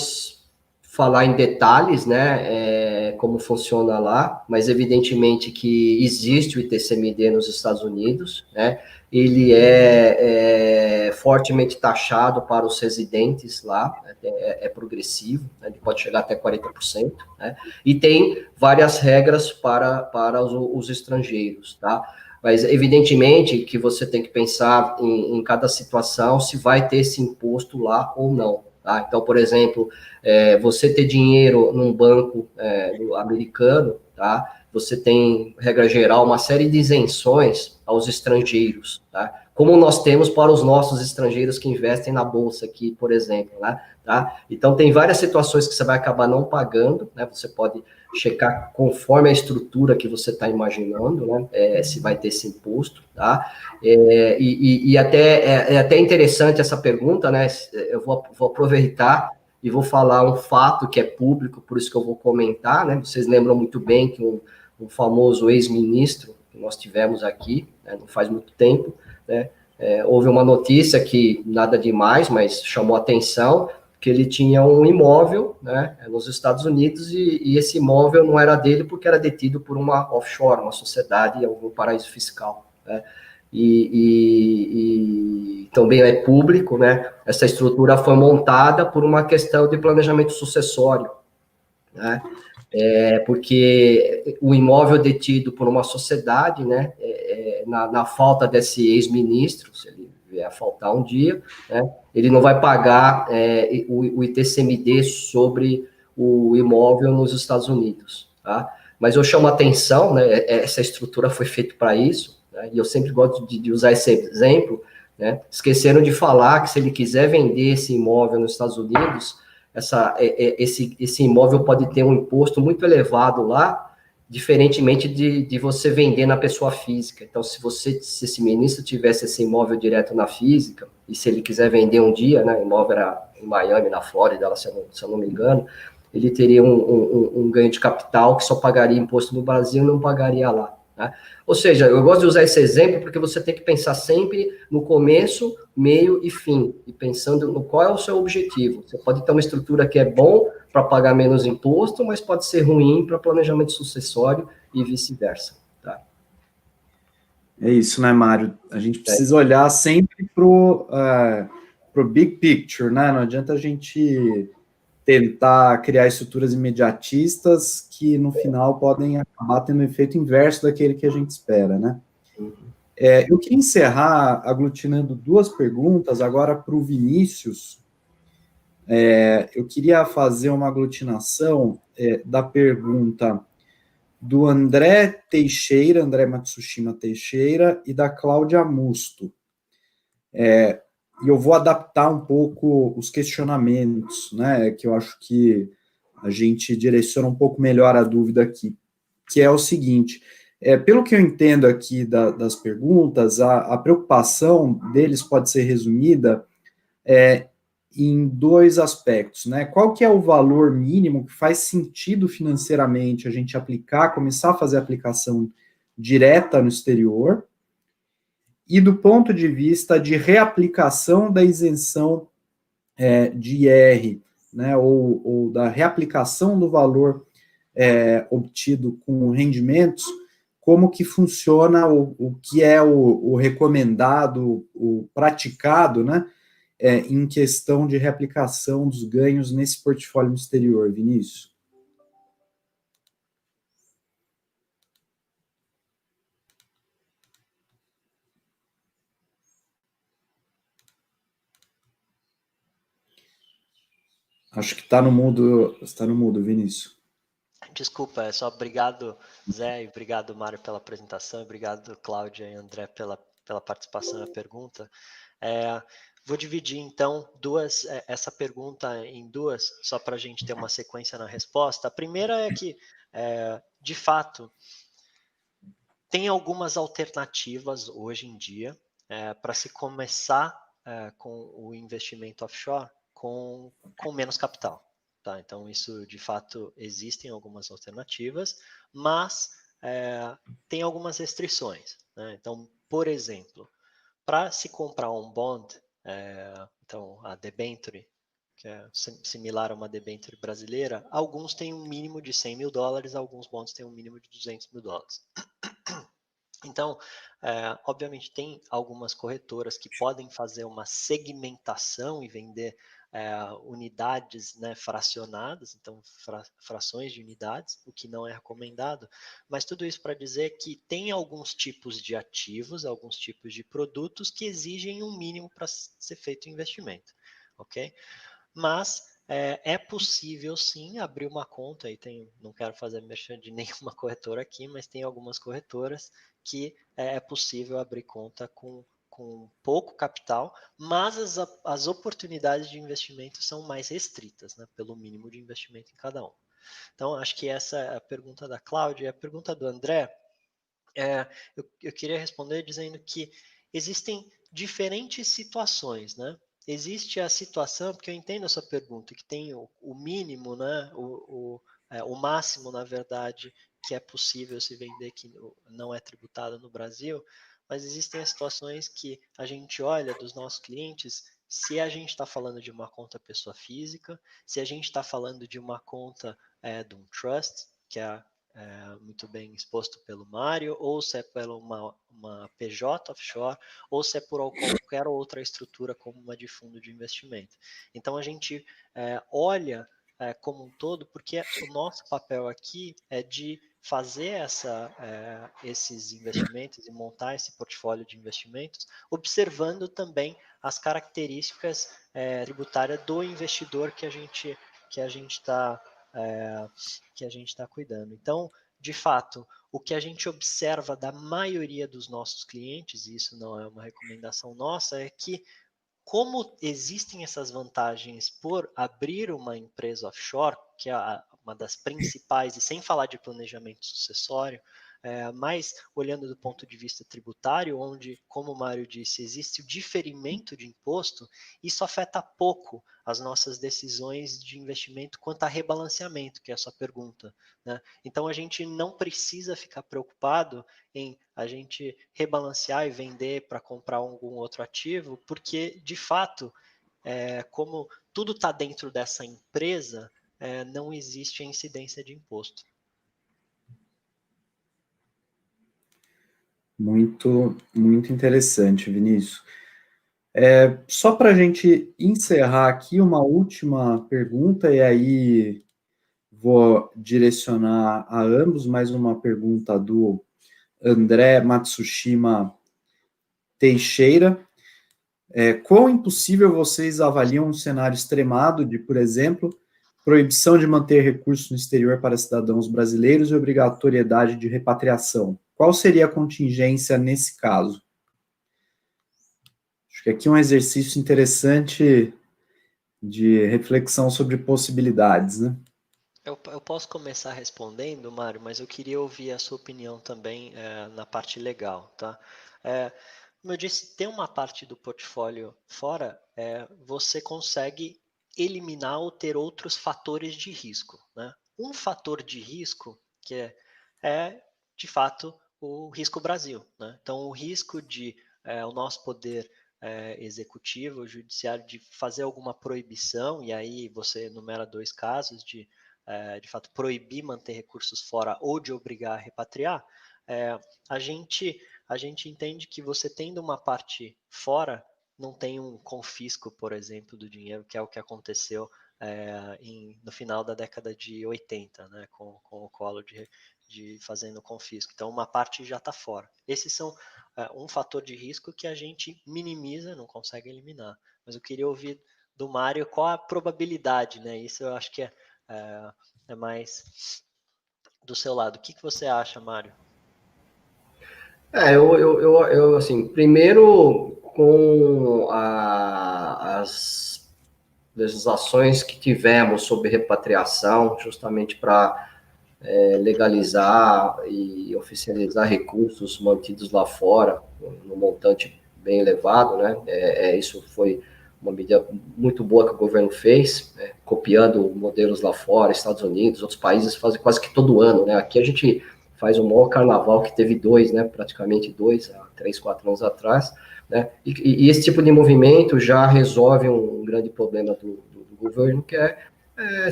falar em detalhes, né, como funciona lá, mas evidentemente que existe o ITCMD nos Estados Unidos, né, ele é fortemente taxado para os residentes lá, é progressivo, né, ele pode chegar até 40%, né, e tem várias regras para os estrangeiros, tá? Mas, evidentemente, que você tem que pensar em cada situação se vai ter esse imposto lá ou não. Tá? Então, por exemplo, você ter dinheiro num banco americano, tá? Você tem, regra geral, uma série de isenções aos estrangeiros, tá? Como nós temos para os nossos estrangeiros que investem na Bolsa aqui, por exemplo. Né? Tá? Então, tem várias situações que você vai acabar não pagando, né? Você pode checar conforme a estrutura que você está imaginando, né, se vai ter esse imposto, tá? E até é até interessante essa pergunta, né? Eu vou aproveitar e vou falar um fato que é público, por isso que eu vou comentar, né? Vocês lembram muito bem que um famoso ex-ministro que nós tivemos aqui, né, não faz muito tempo, né, houve uma notícia que nada demais, mas chamou atenção, que ele tinha um imóvel, né, nos Estados Unidos, e esse imóvel não era dele porque era detido por uma offshore, uma sociedade em algum paraíso fiscal, né, e também é público, né, essa estrutura foi montada por uma questão de planejamento sucessório, né, porque o imóvel detido por uma sociedade, né, na falta desse ex-ministro, se ele vier a faltar um dia, né, ele não vai pagar o ITCMD sobre o imóvel nos Estados Unidos, tá? Mas eu chamo a atenção, né, essa estrutura foi feita para isso, né, e eu sempre gosto de usar esse exemplo, né, esqueceram de falar que se ele quiser vender esse imóvel nos Estados Unidos, esse imóvel pode ter um imposto muito elevado lá, diferentemente de você vender na pessoa física. Então, se esse ministro tivesse esse imóvel direto na física, e se ele quiser vender um dia, né, o imóvel era em Miami, na Flórida, se eu não me engano, ele teria um ganho de capital que só pagaria imposto no Brasil e não pagaria lá, né? Ou seja, eu gosto de usar esse exemplo porque você tem que pensar sempre no começo, meio e fim, e pensando no qual é o seu objetivo. Você pode ter uma estrutura que é bom para pagar menos imposto, mas pode ser ruim para planejamento sucessório e vice-versa. Tá? É isso, né, Mário? A gente precisa olhar sempre pro big picture, né? Não adianta a gente tentar criar estruturas imediatistas que, no final, podem acabar tendo um efeito inverso daquele que a gente espera, né? Eu queria encerrar aglutinando duas perguntas, agora para o Vinícius. Eu queria fazer uma aglutinação da pergunta do André Teixeira, André Matsushima Teixeira, e da Cláudia Musto. E eu vou adaptar um pouco os questionamentos, né, que eu acho que a gente direciona um pouco melhor a dúvida aqui, que é o seguinte, pelo que eu entendo aqui das perguntas, a preocupação deles pode ser resumida em dois aspectos, né, qual que é o valor mínimo que faz sentido financeiramente a gente aplicar, começar a fazer aplicação direta no exterior, e do ponto de vista de reaplicação da isenção de IR, né, ou da reaplicação do valor obtido com rendimentos, como que funciona, o que é o recomendado, o praticado, né, em questão de reaplicação dos ganhos nesse portfólio no exterior, Vinícius? Acho que está no mudo, Vinícius. Desculpa, só obrigado, Zé, e obrigado, Mário, pela apresentação, obrigado, Cláudia e André, pela participação na pergunta. Vou dividir, então, essa pergunta em duas, só para a gente ter uma sequência na resposta. A primeira é que, de fato, tem algumas alternativas hoje em dia para se começar com o investimento offshore com menos capital. Tá? Então, isso, de fato, existem algumas alternativas, mas tem algumas restrições. Né? Então, por exemplo, para se comprar um bond, então a debenture, que é similar a uma debenture brasileira, alguns têm um mínimo de $100 mil, alguns bonds têm um mínimo de $200 mil. Então, obviamente, tem algumas corretoras que podem fazer uma segmentação e vender unidades, né, fracionadas, então frações de unidades, o que não é recomendado, mas tudo isso para dizer que tem alguns tipos de ativos, alguns tipos de produtos que exigem um mínimo para ser feito o investimento, ok? Mas é possível sim abrir uma conta, e não quero fazer merchan de nenhuma corretora aqui, mas tem algumas corretoras que é possível abrir conta com pouco capital, mas as oportunidades de investimento são mais restritas, né, pelo mínimo de investimento em cada um. Então, acho que essa é a pergunta da Cláudia. E a pergunta do André, eu queria responder dizendo que existem diferentes situações, né? Existe a situação, porque eu entendo a sua pergunta, que tem o mínimo, né, o máximo, na verdade, que é possível se vender que não é tributado no Brasil, mas existem as situações que a gente olha dos nossos clientes, se a gente está falando de uma conta pessoa física, se a gente está falando de uma conta de um trust, que é muito bem exposto pelo Mário, ou se é por uma PJ offshore, ou se é por qualquer outra estrutura como uma de fundo de investimento. Então a gente olha como um todo, porque o nosso papel aqui é de fazer esses investimentos e montar esse portfólio de investimentos, observando também as características tributárias do investidor que a gente está cuidando. Então, de fato, o que a gente observa da maioria dos nossos clientes, e isso não é uma recomendação nossa, é que como existem essas vantagens por abrir uma empresa offshore, que é uma das principais, e sem falar de planejamento sucessório, mas olhando do ponto de vista tributário, onde, como o Mário disse, existe o diferimento de imposto, isso afeta pouco as nossas decisões de investimento quanto a rebalanceamento, que é a sua pergunta, né? Então, a gente não precisa ficar preocupado em a gente rebalancear e vender para comprar algum outro ativo, porque, de fato, como tudo está dentro dessa empresa, não existe a incidência de imposto. Muito, muito interessante, Vinícius. Só para a gente encerrar aqui, uma última pergunta, e aí vou direcionar a ambos, mais uma pergunta do André Matsushima Teixeira. Quão impossível vocês avaliam um cenário extremado de, por exemplo, proibição de manter recursos no exterior para cidadãos brasileiros e obrigatoriedade de repatriação? Qual seria a contingência nesse caso? Acho que aqui é um exercício interessante de reflexão sobre possibilidades, né? Eu posso começar respondendo, Mário, mas eu queria ouvir a sua opinião também na parte legal, tá? Como eu disse, ter uma parte do portfólio fora, você consegue eliminar ou ter outros fatores de risco, né? Um fator de risco que é de fato, o risco Brasil, né? Então, o risco de o nosso poder executivo, judiciário, de fazer alguma proibição, e aí você enumera 2 casos de fato, proibir manter recursos fora ou de obrigar a repatriar, a gente entende que você tendo uma parte fora, não tem um confisco, por exemplo, do dinheiro, que é o que aconteceu no final da década de 80, né, com o Collor de fazendo confisco. Então, uma parte já está fora. Esses são um fator de risco que a gente minimiza, não consegue eliminar. Mas eu queria ouvir do Mário qual a probabilidade, né? Isso eu acho que é mais do seu lado. O que você acha, Mário? Eu assim, primeiro com as legislações que tivemos sobre repatriação, justamente para legalizar e oficializar recursos mantidos lá fora, no montante bem elevado, né? Isso foi uma medida muito boa que o governo fez, copiando modelos lá fora, Estados Unidos, outros países fazem quase que todo ano, né? Aqui a gente faz o maior carnaval, que teve 2, né? Praticamente 2, há 3, 4 anos atrás, né? E esse tipo de movimento já resolve um grande problema do governo, que é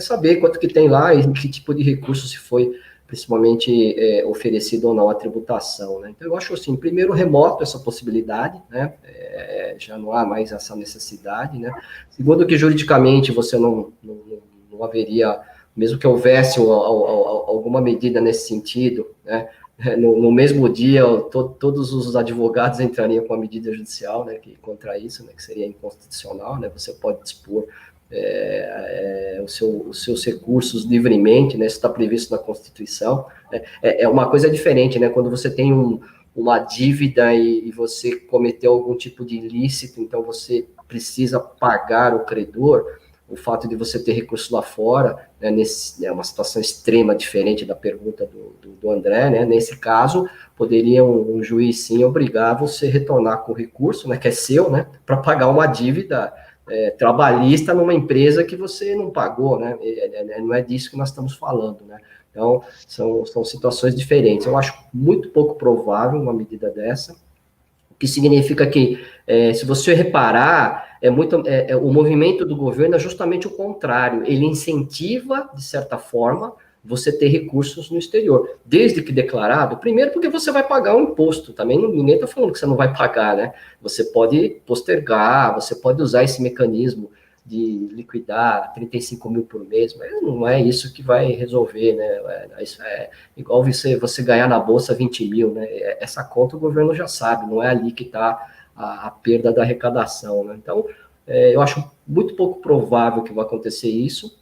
saber quanto que tem lá e que tipo de recurso se foi principalmente oferecido ou não a tributação, né? Então, eu acho assim, primeiro, remoto essa possibilidade, né? Já não há mais essa necessidade, né? Segundo, que juridicamente você não haveria, mesmo que houvesse alguma medida nesse sentido, né? No mesmo dia, todos os advogados entrariam com a medida judicial, né, contra isso, né, que seria inconstitucional, né? Você pode dispor os seus recursos livremente, né? Isso está previsto na Constituição. Uma coisa diferente, né? Quando você tem uma dívida e você cometeu algum tipo de ilícito, então você precisa pagar o credor. O fato de você ter recurso lá fora, né, é uma situação extrema, diferente da pergunta do André, né? Nesse caso, poderia um juiz, sim, obrigar você a retornar com o recurso, né, que é seu, né, para pagar uma dívida trabalhista numa empresa que você não pagou, né? Não é disso que nós estamos falando, né? Então, são situações diferentes. Eu acho muito pouco provável uma medida dessa, o que significa que, se você reparar, o movimento do governo é justamente o contrário. Ele incentiva, de certa forma, você ter recursos no exterior, desde que declarado, primeiro porque você vai pagar um imposto, também ninguém está falando que você não vai pagar, né? Você pode postergar, você pode usar esse mecanismo de liquidar 35 mil por mês, mas não é isso que vai resolver, né? Isso é igual você ganhar na bolsa 20 mil, né? Essa conta o governo já sabe, não é ali que está a perda da arrecadação, né? Então, eu acho muito pouco provável que vai acontecer isso.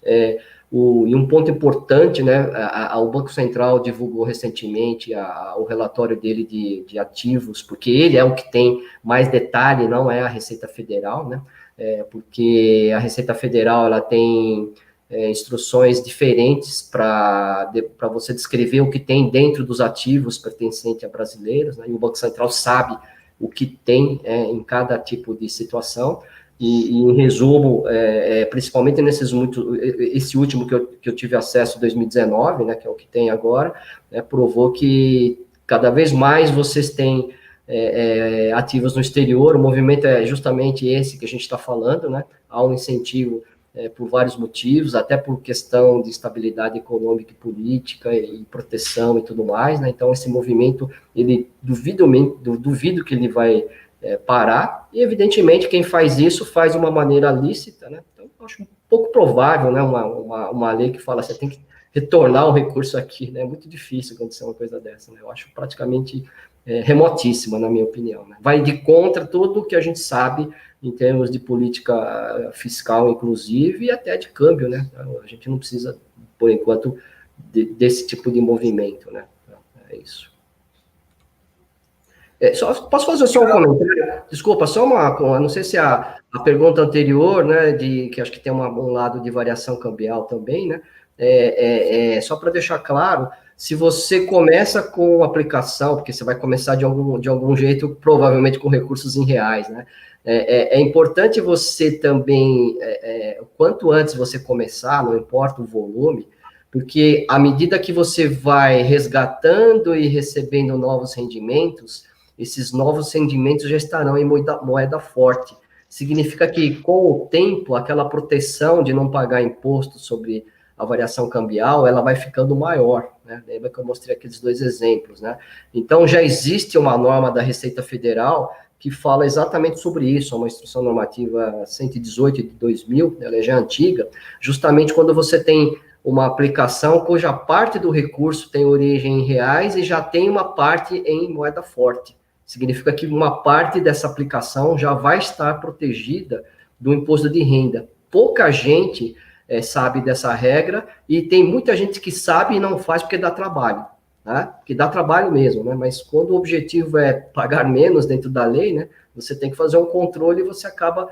E um ponto importante, né, o Banco Central divulgou recentemente o relatório dele de ativos, porque ele é o que tem mais detalhe, não é a Receita Federal, né, porque a Receita Federal, ela tem instruções diferentes para você descrever o que tem dentro dos ativos pertencentes a brasileiros, né, e o Banco Central sabe o que tem em cada tipo de situação. E em resumo, principalmente esse último que eu tive acesso, 2019, né, que é o que tem agora, provou que cada vez mais vocês têm ativos no exterior. O movimento é justamente esse que a gente está falando, né? Há um incentivo por vários motivos, até por questão de estabilidade econômica e política e proteção e tudo mais, né? Então, esse movimento, ele duvido que ele vai parar, e evidentemente quem faz isso faz de uma maneira lícita, né? Então, eu acho um pouco provável, né, uma lei que fala, você tem que retornar o recurso aqui, né? É muito difícil acontecer uma coisa dessa, né? Eu acho praticamente remotíssima, na minha opinião, né? Vai de contra tudo que a gente sabe em termos de política fiscal, inclusive, e até de câmbio, né? A gente não precisa, por enquanto, desse tipo de movimento, né? É isso. Posso fazer só um comentário? Desculpa, só não sei se a pergunta anterior, né, que acho que tem um lado de variação cambial também, né, só para deixar claro, se você começa com aplicação, porque você vai começar de algum jeito, provavelmente com recursos em reais, né, é importante você também, o quanto antes você começar, não importa o volume, porque à medida que você vai resgatando e recebendo novos rendimentos, esses novos rendimentos já estarão em moeda forte. Significa que, com o tempo, aquela proteção de não pagar imposto sobre a variação cambial, ela vai ficando maior, né? Lembra que eu mostrei aqueles dois exemplos, né? Então, já existe uma norma da Receita Federal que fala exatamente sobre isso, uma instrução normativa 118 de 2000, ela já é antiga, justamente quando você tem uma aplicação cuja parte do recurso tem origem em reais e já tem uma parte em moeda forte. Significa que uma parte dessa aplicação já vai estar protegida do imposto de renda. Pouca gente sabe dessa regra, e tem muita gente que sabe e não faz porque dá trabalho, né? Porque dá trabalho mesmo, né? Mas quando o objetivo é pagar menos dentro da lei, né, você tem que fazer um controle e você acaba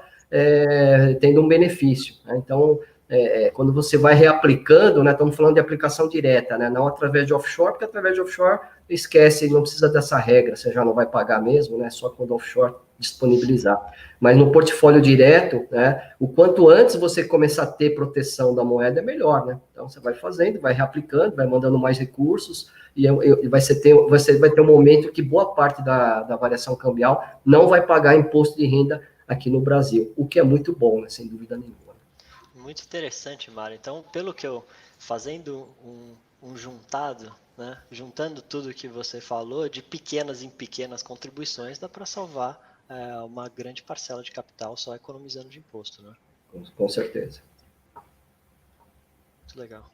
tendo um benefício, né? Então, quando você vai reaplicando, né, estamos falando de aplicação direta, né, não através de offshore, porque através de offshore, esquece, não precisa dessa regra, você já não vai pagar mesmo, né, só quando o offshore disponibilizar. Mas no portfólio direto, né, o quanto antes você começar a ter proteção da moeda, é melhor, né? Então, você vai fazendo, vai reaplicando, vai mandando mais recursos, e você vai ter um momento que boa parte da variação cambial não vai pagar imposto de renda aqui no Brasil, o que é muito bom, né, sem dúvida nenhuma. Muito interessante, Mário. Então, fazendo um juntado, né, juntando tudo que você falou, de pequenas em pequenas contribuições, dá para salvar uma grande parcela de capital só economizando de imposto, né? Com certeza. Muito legal.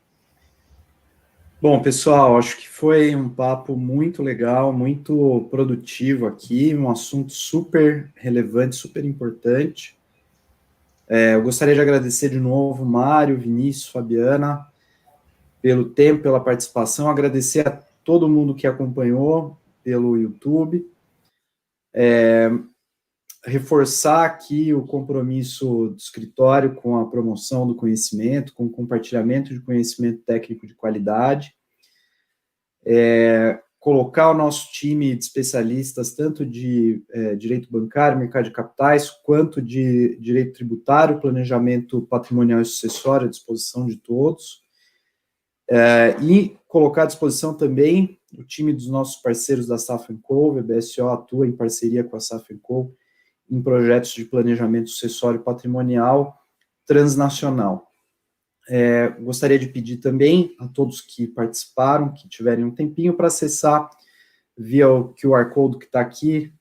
Bom, pessoal, acho que foi um papo muito legal, muito produtivo aqui, um assunto super relevante, super importante. Eu gostaria de agradecer de novo Mário, Vinícius, Fabiana, pelo tempo, pela participação, agradecer a todo mundo que acompanhou pelo YouTube, reforçar aqui o compromisso do escritório com a promoção do conhecimento, com o compartilhamento de conhecimento técnico de qualidade, colocar o nosso time de especialistas, tanto de direito bancário, mercado de capitais, quanto de direito tributário, planejamento patrimonial e sucessório à disposição de todos. E colocar à disposição também o time dos nossos parceiros da Safra & Co. O VBSO atua em parceria com a Safra & Co. Em projetos de planejamento sucessório patrimonial transnacional. Gostaria de pedir também a todos que participaram, que tiverem um tempinho para acessar via o QR Code que está aqui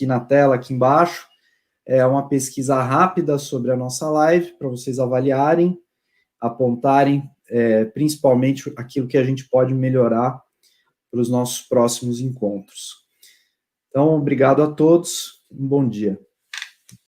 na tela, aqui embaixo. É uma pesquisa rápida sobre a nossa live, para vocês avaliarem, apontarem, principalmente aquilo que a gente pode melhorar para os nossos próximos encontros. Então, obrigado a todos, um bom dia.